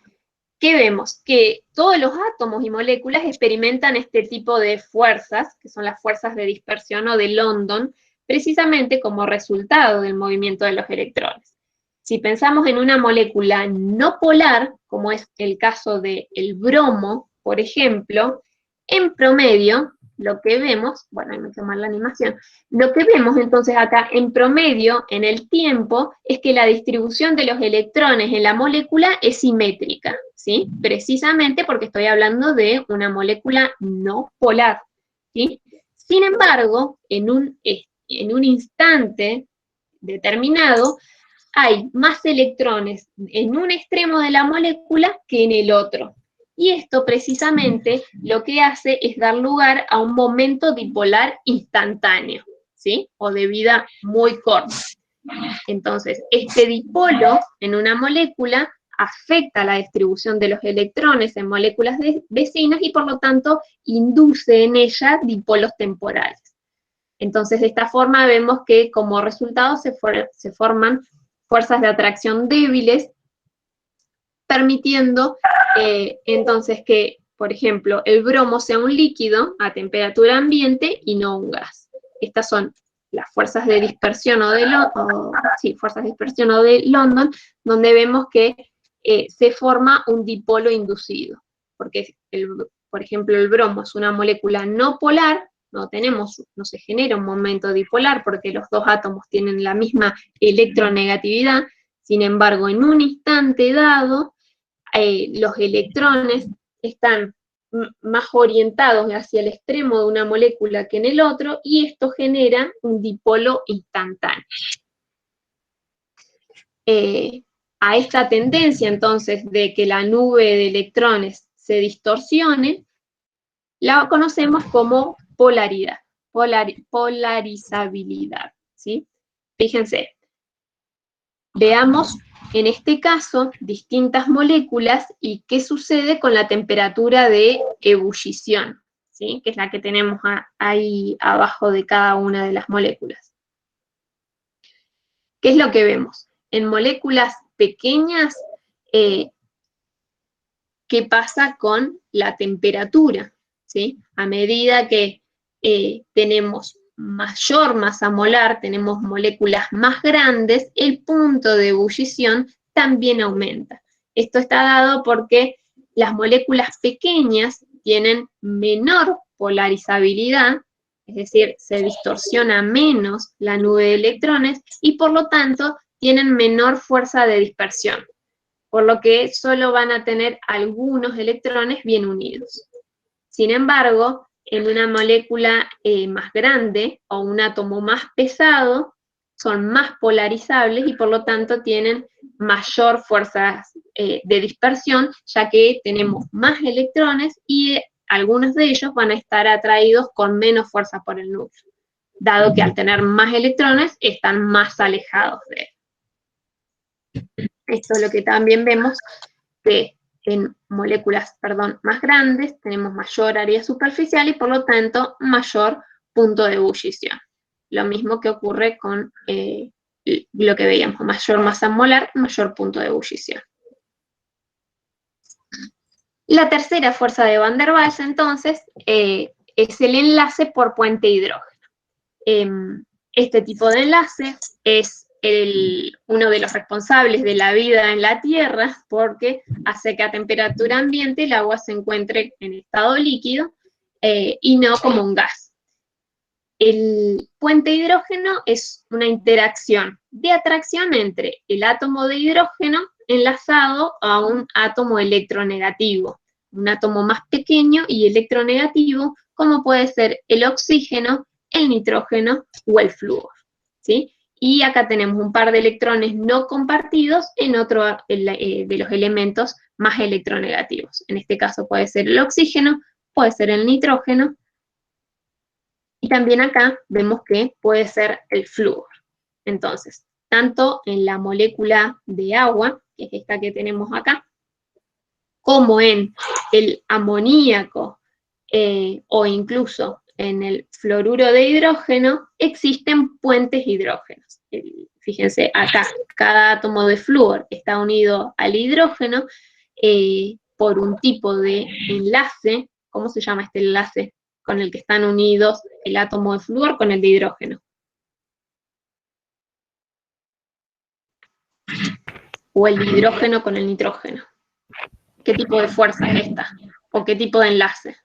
¿qué vemos? Que todos los átomos y moléculas experimentan este tipo de fuerzas, que son las fuerzas de dispersión o de London, precisamente como resultado del movimiento de los electrones. Si pensamos en una molécula no polar, como es el caso del bromo, por ejemplo, en promedio, lo que vemos, bueno, hay que tomar la animación, lo que vemos entonces acá en promedio, en el tiempo, es que la distribución de los electrones en la molécula es simétrica, ¿sí? Precisamente porque estoy hablando de una molécula no polar, ¿sí? Sin embargo, en un instante determinado, hay más electrones en un extremo de la molécula que en el otro. Y esto precisamente lo que hace es dar lugar a un momento dipolar instantáneo, ¿sí? O de vida muy corta. Entonces, este dipolo en una molécula afecta la distribución de los electrones en moléculas vecinas y por lo tanto induce en ella dipolos temporales. Entonces, de esta forma vemos que como resultado se forman fuerzas de atracción débiles, permitiendo entonces que, por ejemplo, el bromo sea un líquido a temperatura ambiente y no un gas. Estas son las fuerzas de dispersión fuerzas de dispersión o de London, donde vemos que se forma un dipolo inducido, porque, por ejemplo, el bromo es una molécula no polar, no se genera un momento dipolar porque los dos átomos tienen la misma electronegatividad. Sin embargo, en un instante dado, los electrones están más orientados hacia el extremo de una molécula que en el otro, y esto genera un dipolo instantáneo. A esta tendencia, entonces, de que la nube de electrones se distorsione, la conocemos como polaridad, polarizabilidad, ¿sí? Fíjense, veamos en este caso distintas moléculas y qué sucede con la temperatura de ebullición, ¿sí? Que es la que tenemos ahí abajo de cada una de las moléculas. ¿Qué es lo que vemos? En moléculas pequeñas, ¿qué pasa con la temperatura? ¿Sí? A medida que tenemos mayor masa molar, tenemos moléculas más grandes, el punto de ebullición también aumenta. Esto está dado porque las moléculas pequeñas tienen menor polarizabilidad, es decir, se distorsiona menos la nube de electrones y por lo tanto tienen menor fuerza de dispersión, por lo que solo van a tener algunos electrones bien unidos. Sin embargo, en una molécula más grande o un átomo más pesado, son más polarizables y por lo tanto tienen mayor fuerza de dispersión, ya que tenemos más electrones y algunos de ellos van a estar atraídos con menos fuerza por el núcleo, dado que al tener más electrones están más alejados de él. Esto es lo que también vemos, que en moléculas, más grandes tenemos mayor área superficial y por lo tanto mayor punto de ebullición. Lo mismo que ocurre con lo que veíamos, mayor masa molar, mayor punto de ebullición. La tercera fuerza de Van der Waals, entonces, es el enlace por puente hidrógeno. Este tipo de enlace es uno de los responsables de la vida en la Tierra, porque hace que a temperatura ambiente el agua se encuentre en estado líquido y no como un gas. El puente hidrógeno es una interacción de atracción entre el átomo de hidrógeno enlazado a un átomo electronegativo, un átomo más pequeño y electronegativo, como puede ser el oxígeno, el nitrógeno o el flúor, ¿sí? Y acá tenemos un par de electrones no compartidos en otro de los elementos más electronegativos. En este caso puede ser el oxígeno, puede ser el nitrógeno, Y también acá vemos que puede ser el flúor. Entonces, tanto en la molécula de agua, que es esta que tenemos acá, como en el amoníaco o incluso en el fluoruro de hidrógeno, existen puentes hidrógenos. Fíjense, acá cada átomo de flúor está unido al hidrógeno por un tipo de enlace. ¿Cómo se llama este enlace con el que están unidos el átomo de flúor con el de hidrógeno? O el de hidrógeno con el nitrógeno. ¿Qué tipo de fuerza es esta? ¿O qué tipo de enlace?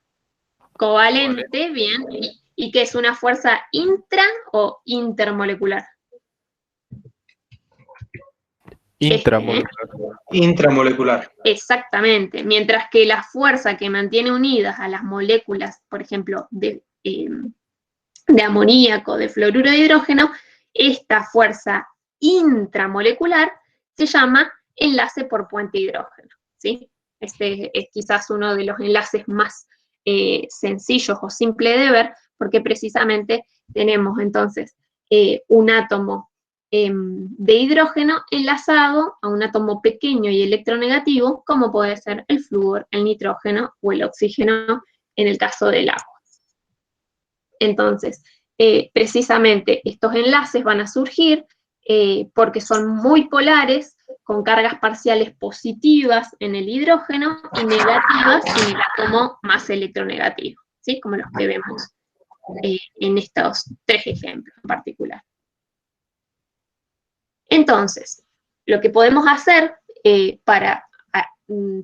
Covalente, bien. ¿Y qué es una fuerza intra o intermolecular? Intramolecular. Intramolecular. Exactamente. Mientras que la fuerza que mantiene unidas a las moléculas, por ejemplo, de amoníaco, de fluoruro de hidrógeno, esta fuerza intramolecular se llama enlace por puente hidrógeno, ¿sí? Este es quizás uno de los enlaces más sencillos o simples de ver, porque precisamente tenemos entonces un átomo de hidrógeno enlazado a un átomo pequeño y electronegativo, como puede ser el flúor, el nitrógeno o el oxígeno en el caso del agua. Entonces, precisamente estos enlaces van a surgir porque son muy polares, con cargas parciales positivas en el hidrógeno y negativas en el átomo más electronegativo, ¿sí? Como los que vemos en estos 3 ejemplos en particular. Entonces, lo que podemos hacer para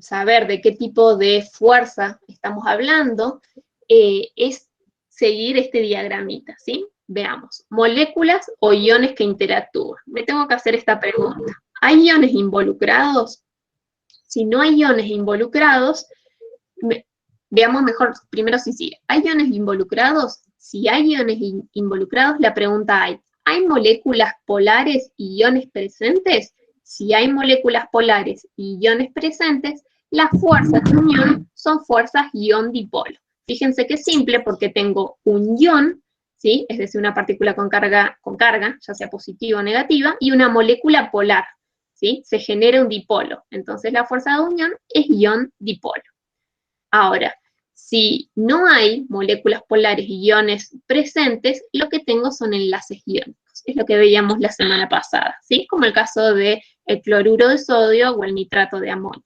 saber de qué tipo de fuerza estamos hablando es seguir este diagramita, ¿sí? Veamos, moléculas o iones que interactúan. Me tengo que hacer esta pregunta. ¿Hay iones involucrados? Si no hay iones involucrados, veamos mejor primero si sí. ¿Hay iones involucrados? Si hay iones involucrados, la pregunta ¿hay moléculas polares y iones presentes? Si hay moléculas polares y iones presentes, las fuerzas de unión son fuerzas ion-dipolo. Fíjense que es simple porque tengo un ion, ¿sí? Es decir, una partícula con carga, ya sea positiva o negativa, y una molécula polar, ¿sí? Se genera un dipolo. Entonces la fuerza de unión es ion-dipolo. Ahora, si no hay moléculas polares y iones presentes, lo que tengo son enlaces iónicos. Es lo que veíamos la semana pasada, ¿sí? Como el caso del cloruro de sodio o el nitrato de amonio.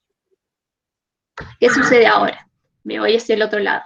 ¿Qué sucede ahora? Me voy hacia el otro lado.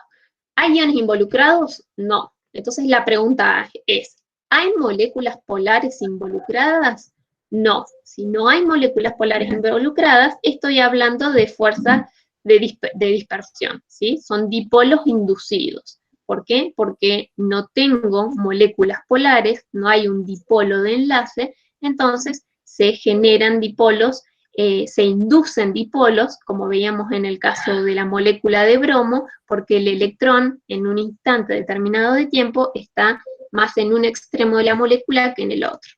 ¿Hay iones involucrados? No. Entonces la pregunta es, ¿hay moléculas polares involucradas? No. Si no hay moléculas polares involucradas, estoy hablando de fuerza de dispersión, ¿sí? Son dipolos inducidos. ¿Por qué? Porque no tengo moléculas polares, no hay un dipolo de enlace, entonces se generan dipolos, se inducen dipolos, como veíamos en el caso de la molécula de bromo, porque el electrón en un instante determinado de tiempo está más en un extremo de la molécula que en el otro.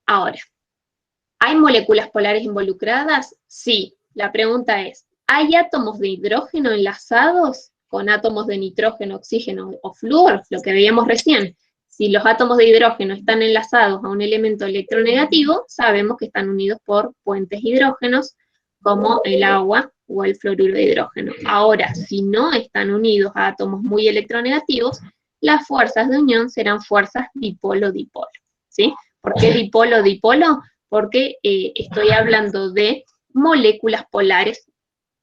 Ahora, ¿hay moléculas polares involucradas? Sí. La pregunta es, ¿hay átomos de hidrógeno enlazados con átomos de nitrógeno, oxígeno o flúor? Lo que veíamos recién. Si los átomos de hidrógeno están enlazados a un elemento electronegativo, sabemos que están unidos por puentes hidrógenos, como el agua o el fluoruro de hidrógeno. Ahora, si no están unidos a átomos muy electronegativos, las fuerzas de unión serán fuerzas dipolo-dipolo, ¿sí? ¿Por qué dipolo-dipolo? Porque estoy hablando de moléculas polares,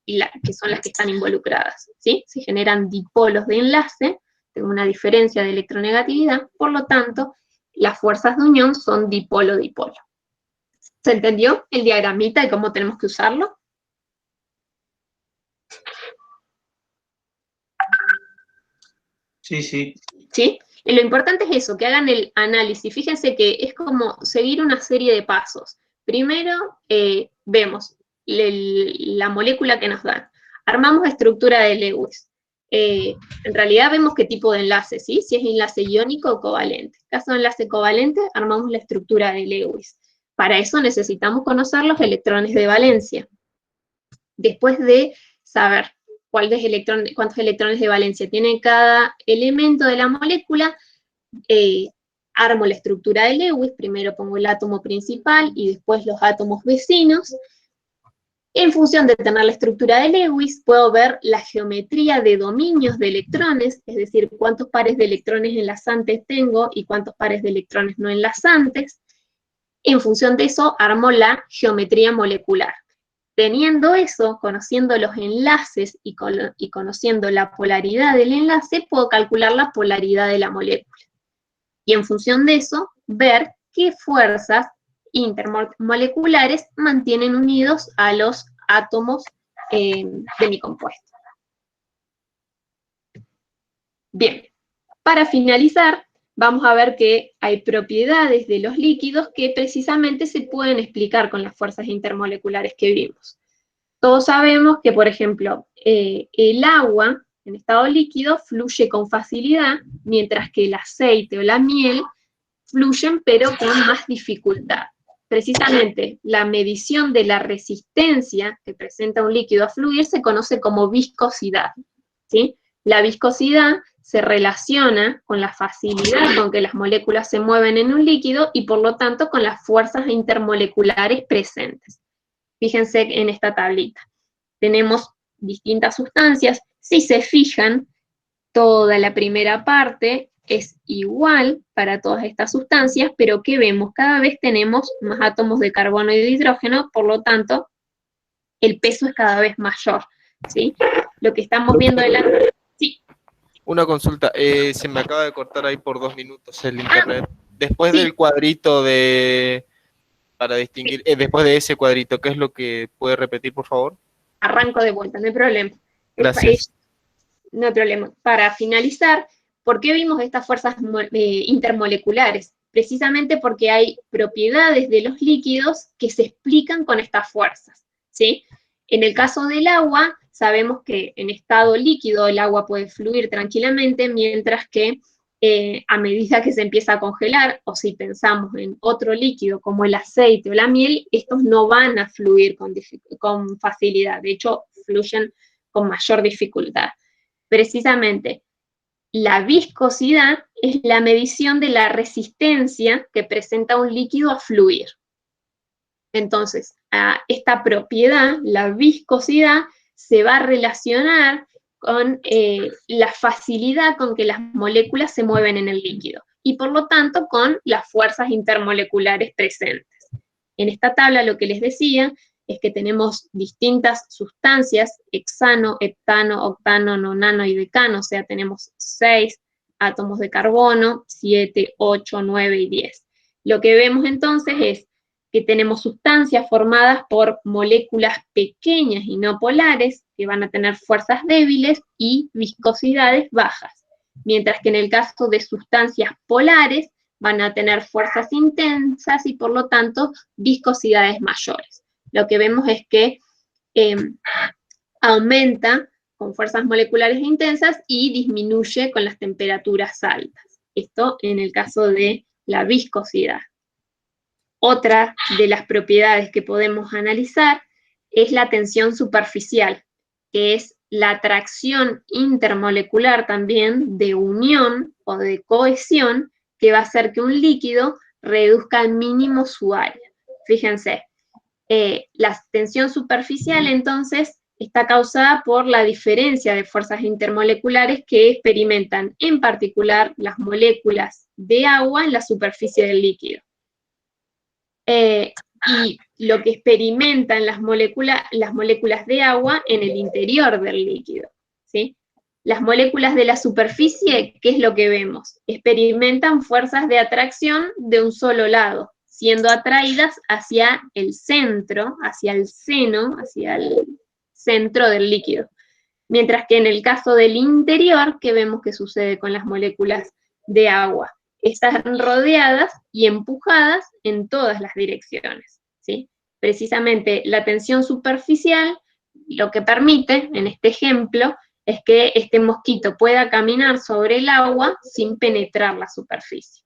que son las que están involucradas, ¿sí? Se generan dipolos de enlace, tengo una diferencia de electronegatividad, por lo tanto, las fuerzas de unión son dipolo-dipolo. ¿Se entendió el diagramita y cómo tenemos que usarlo? Sí, sí. ¿Sí? Y lo importante es eso, que hagan el análisis. Fíjense que es como seguir una serie de pasos. Primero, vemos la molécula que nos dan. Armamos estructura de Lewis. En realidad vemos qué tipo de enlace, ¿sí? Si es enlace iónico o covalente. En caso de enlace covalente, armamos la estructura de Lewis. Para eso necesitamos conocer los electrones de valencia. Después de saber cuántos electrones de valencia tiene cada elemento de la molécula, armo la estructura de Lewis, primero pongo el átomo principal y después los átomos vecinos. En función de tener la estructura de Lewis, puedo ver la geometría de dominios de electrones, es decir, cuántos pares de electrones enlazantes tengo y cuántos pares de electrones no enlazantes. En función de eso, armo la geometría molecular. Teniendo eso, conociendo los enlaces y conociendo la polaridad del enlace, puedo calcular la polaridad de la molécula. Y en función de eso, ver qué fuerzas intermoleculares mantienen unidos a los átomos de mi compuesto. Bien, para finalizar, vamos a ver que hay propiedades de los líquidos que precisamente se pueden explicar con las fuerzas intermoleculares que vimos. Todos sabemos que, por ejemplo, el agua en estado líquido fluye con facilidad, mientras que el aceite o la miel fluyen pero con más dificultad. Precisamente, la medición de la resistencia que presenta un líquido a fluir se conoce como viscosidad, ¿sí? La viscosidad se relaciona con la facilidad con que las moléculas se mueven en un líquido y por lo tanto con las fuerzas intermoleculares presentes. Fíjense en esta tablita. Tenemos distintas sustancias. Si se fijan, toda la primera parte es igual para todas estas sustancias, pero ¿qué vemos? Cada vez tenemos más átomos de carbono y de hidrógeno, por lo tanto, el peso es cada vez mayor, ¿sí? Lo que estamos viendo en la... Sí. Una consulta, se me acaba de cortar ahí por 2 minutos el internet. Después del cuadrito para distinguir, después de ese cuadrito, ¿qué es lo que puede repetir, por favor? Arranco de vuelta, no hay problema. Gracias. No hay problema. Para finalizar, ¿por qué vimos estas fuerzas intermoleculares? Precisamente porque hay propiedades de los líquidos que se explican con estas fuerzas, ¿sí? En el caso del agua, sabemos que en estado líquido el agua puede fluir tranquilamente, mientras que a medida que se empieza a congelar, o si pensamos en otro líquido como el aceite o la miel, estos no van a fluir con facilidad, de hecho, fluyen con mayor dificultad. Precisamente, la viscosidad es la medición de la resistencia que presenta un líquido a fluir. Entonces, esta propiedad, la viscosidad, se va a relacionar con la facilidad con que las moléculas se mueven en el líquido y por lo tanto con las fuerzas intermoleculares presentes. En esta tabla lo que les decía es que tenemos distintas sustancias, hexano, heptano, octano, nonano y decano, o sea, tenemos 6 átomos de carbono, 7, 8, 9 y 10. Lo que vemos entonces es que tenemos sustancias formadas por moléculas pequeñas y no polares, que van a tener fuerzas débiles y viscosidades bajas, mientras que en el caso de sustancias polares van a tener fuerzas intensas y por lo tanto viscosidades mayores. Lo que vemos es que aumenta con fuerzas moleculares intensas y disminuye con las temperaturas altas. Esto en el caso de la viscosidad. Otra de las propiedades que podemos analizar es la tensión superficial, que es la atracción intermolecular también de unión o de cohesión que va a hacer que un líquido reduzca al mínimo su área. Fíjense, la tensión superficial entonces está causada por la diferencia de fuerzas intermoleculares que experimentan en particular las moléculas de agua en la superficie del líquido. Y lo que experimentan las moléculas de agua en el interior del líquido, ¿sí? Las moléculas de la superficie, ¿qué es lo que vemos? Experimentan fuerzas de atracción de un solo lado, siendo atraídas hacia el centro, hacia el seno, hacia el centro del líquido. Mientras que en el caso del interior, ¿qué vemos que sucede con las moléculas de agua? Están rodeadas y empujadas en todas las direcciones, ¿sí? Precisamente la tensión superficial lo que permite, en este ejemplo, es que este mosquito pueda caminar sobre el agua sin penetrar la superficie.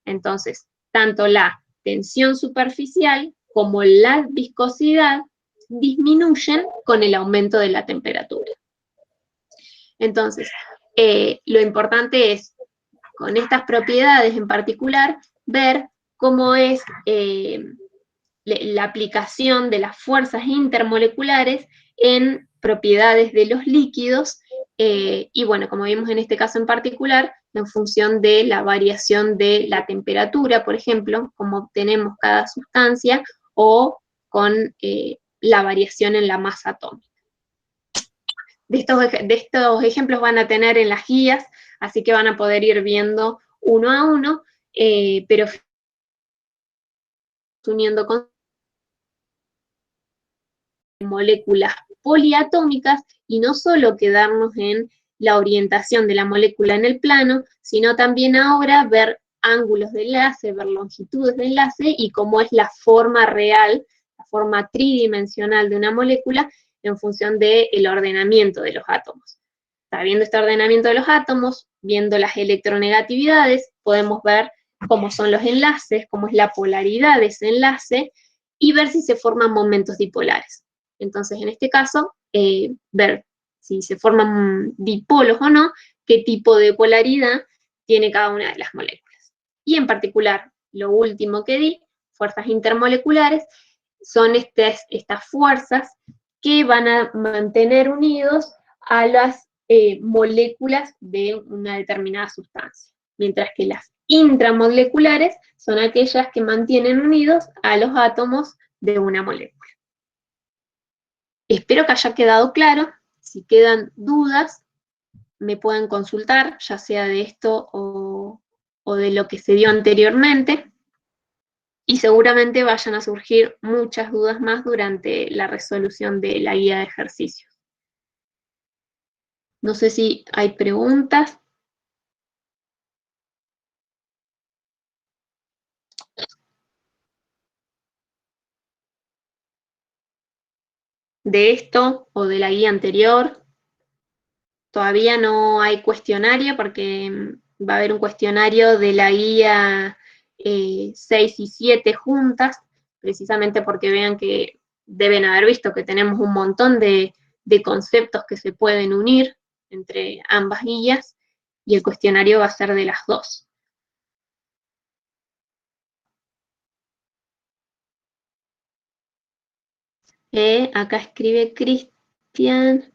Entonces, tanto la tensión superficial como la viscosidad disminuyen con el aumento de la temperatura. Entonces, lo importante es, con estas propiedades en particular, ver cómo es la aplicación de las fuerzas intermoleculares en propiedades de los líquidos, y bueno, como vimos en este caso en particular, en función de la variación de la temperatura, por ejemplo, cómo obtenemos cada sustancia, o con la variación en la masa atómica. De estos ejemplos van a tener en las guías, así que van a poder ir viendo uno a uno, pero uniendo con moléculas poliatómicas, y no solo quedarnos en la orientación de la molécula en el plano, sino también ahora ver ángulos de enlace, ver longitudes de enlace y cómo es la forma real, la forma tridimensional de una molécula en función del ordenamiento de los átomos. Viendo este ordenamiento de los átomos, viendo las electronegatividades, podemos ver cómo son los enlaces, cómo es la polaridad de ese enlace, y ver si se forman momentos dipolares. Entonces, en este caso, ver si se forman dipolos o no, qué tipo de polaridad tiene cada una de las moléculas. Y en particular, lo último que di, fuerzas intermoleculares, son estas fuerzas que van a mantener unidos a las moléculas de una determinada sustancia, mientras que las intramoleculares son aquellas que mantienen unidos a los átomos de una molécula. Espero que haya quedado claro. Si quedan dudas, me pueden consultar, ya sea de esto o de lo que se dio anteriormente, y seguramente vayan a surgir muchas dudas más durante la resolución de la guía de ejercicios. No sé si hay preguntas. De esto o de la guía anterior. Todavía no hay cuestionario porque va a haber un cuestionario de la guía 6 y 7 juntas, precisamente porque vean que deben haber visto que tenemos un montón de conceptos que se pueden unir entre ambas guías, y el cuestionario va a ser de las dos. Acá escribe Cristian.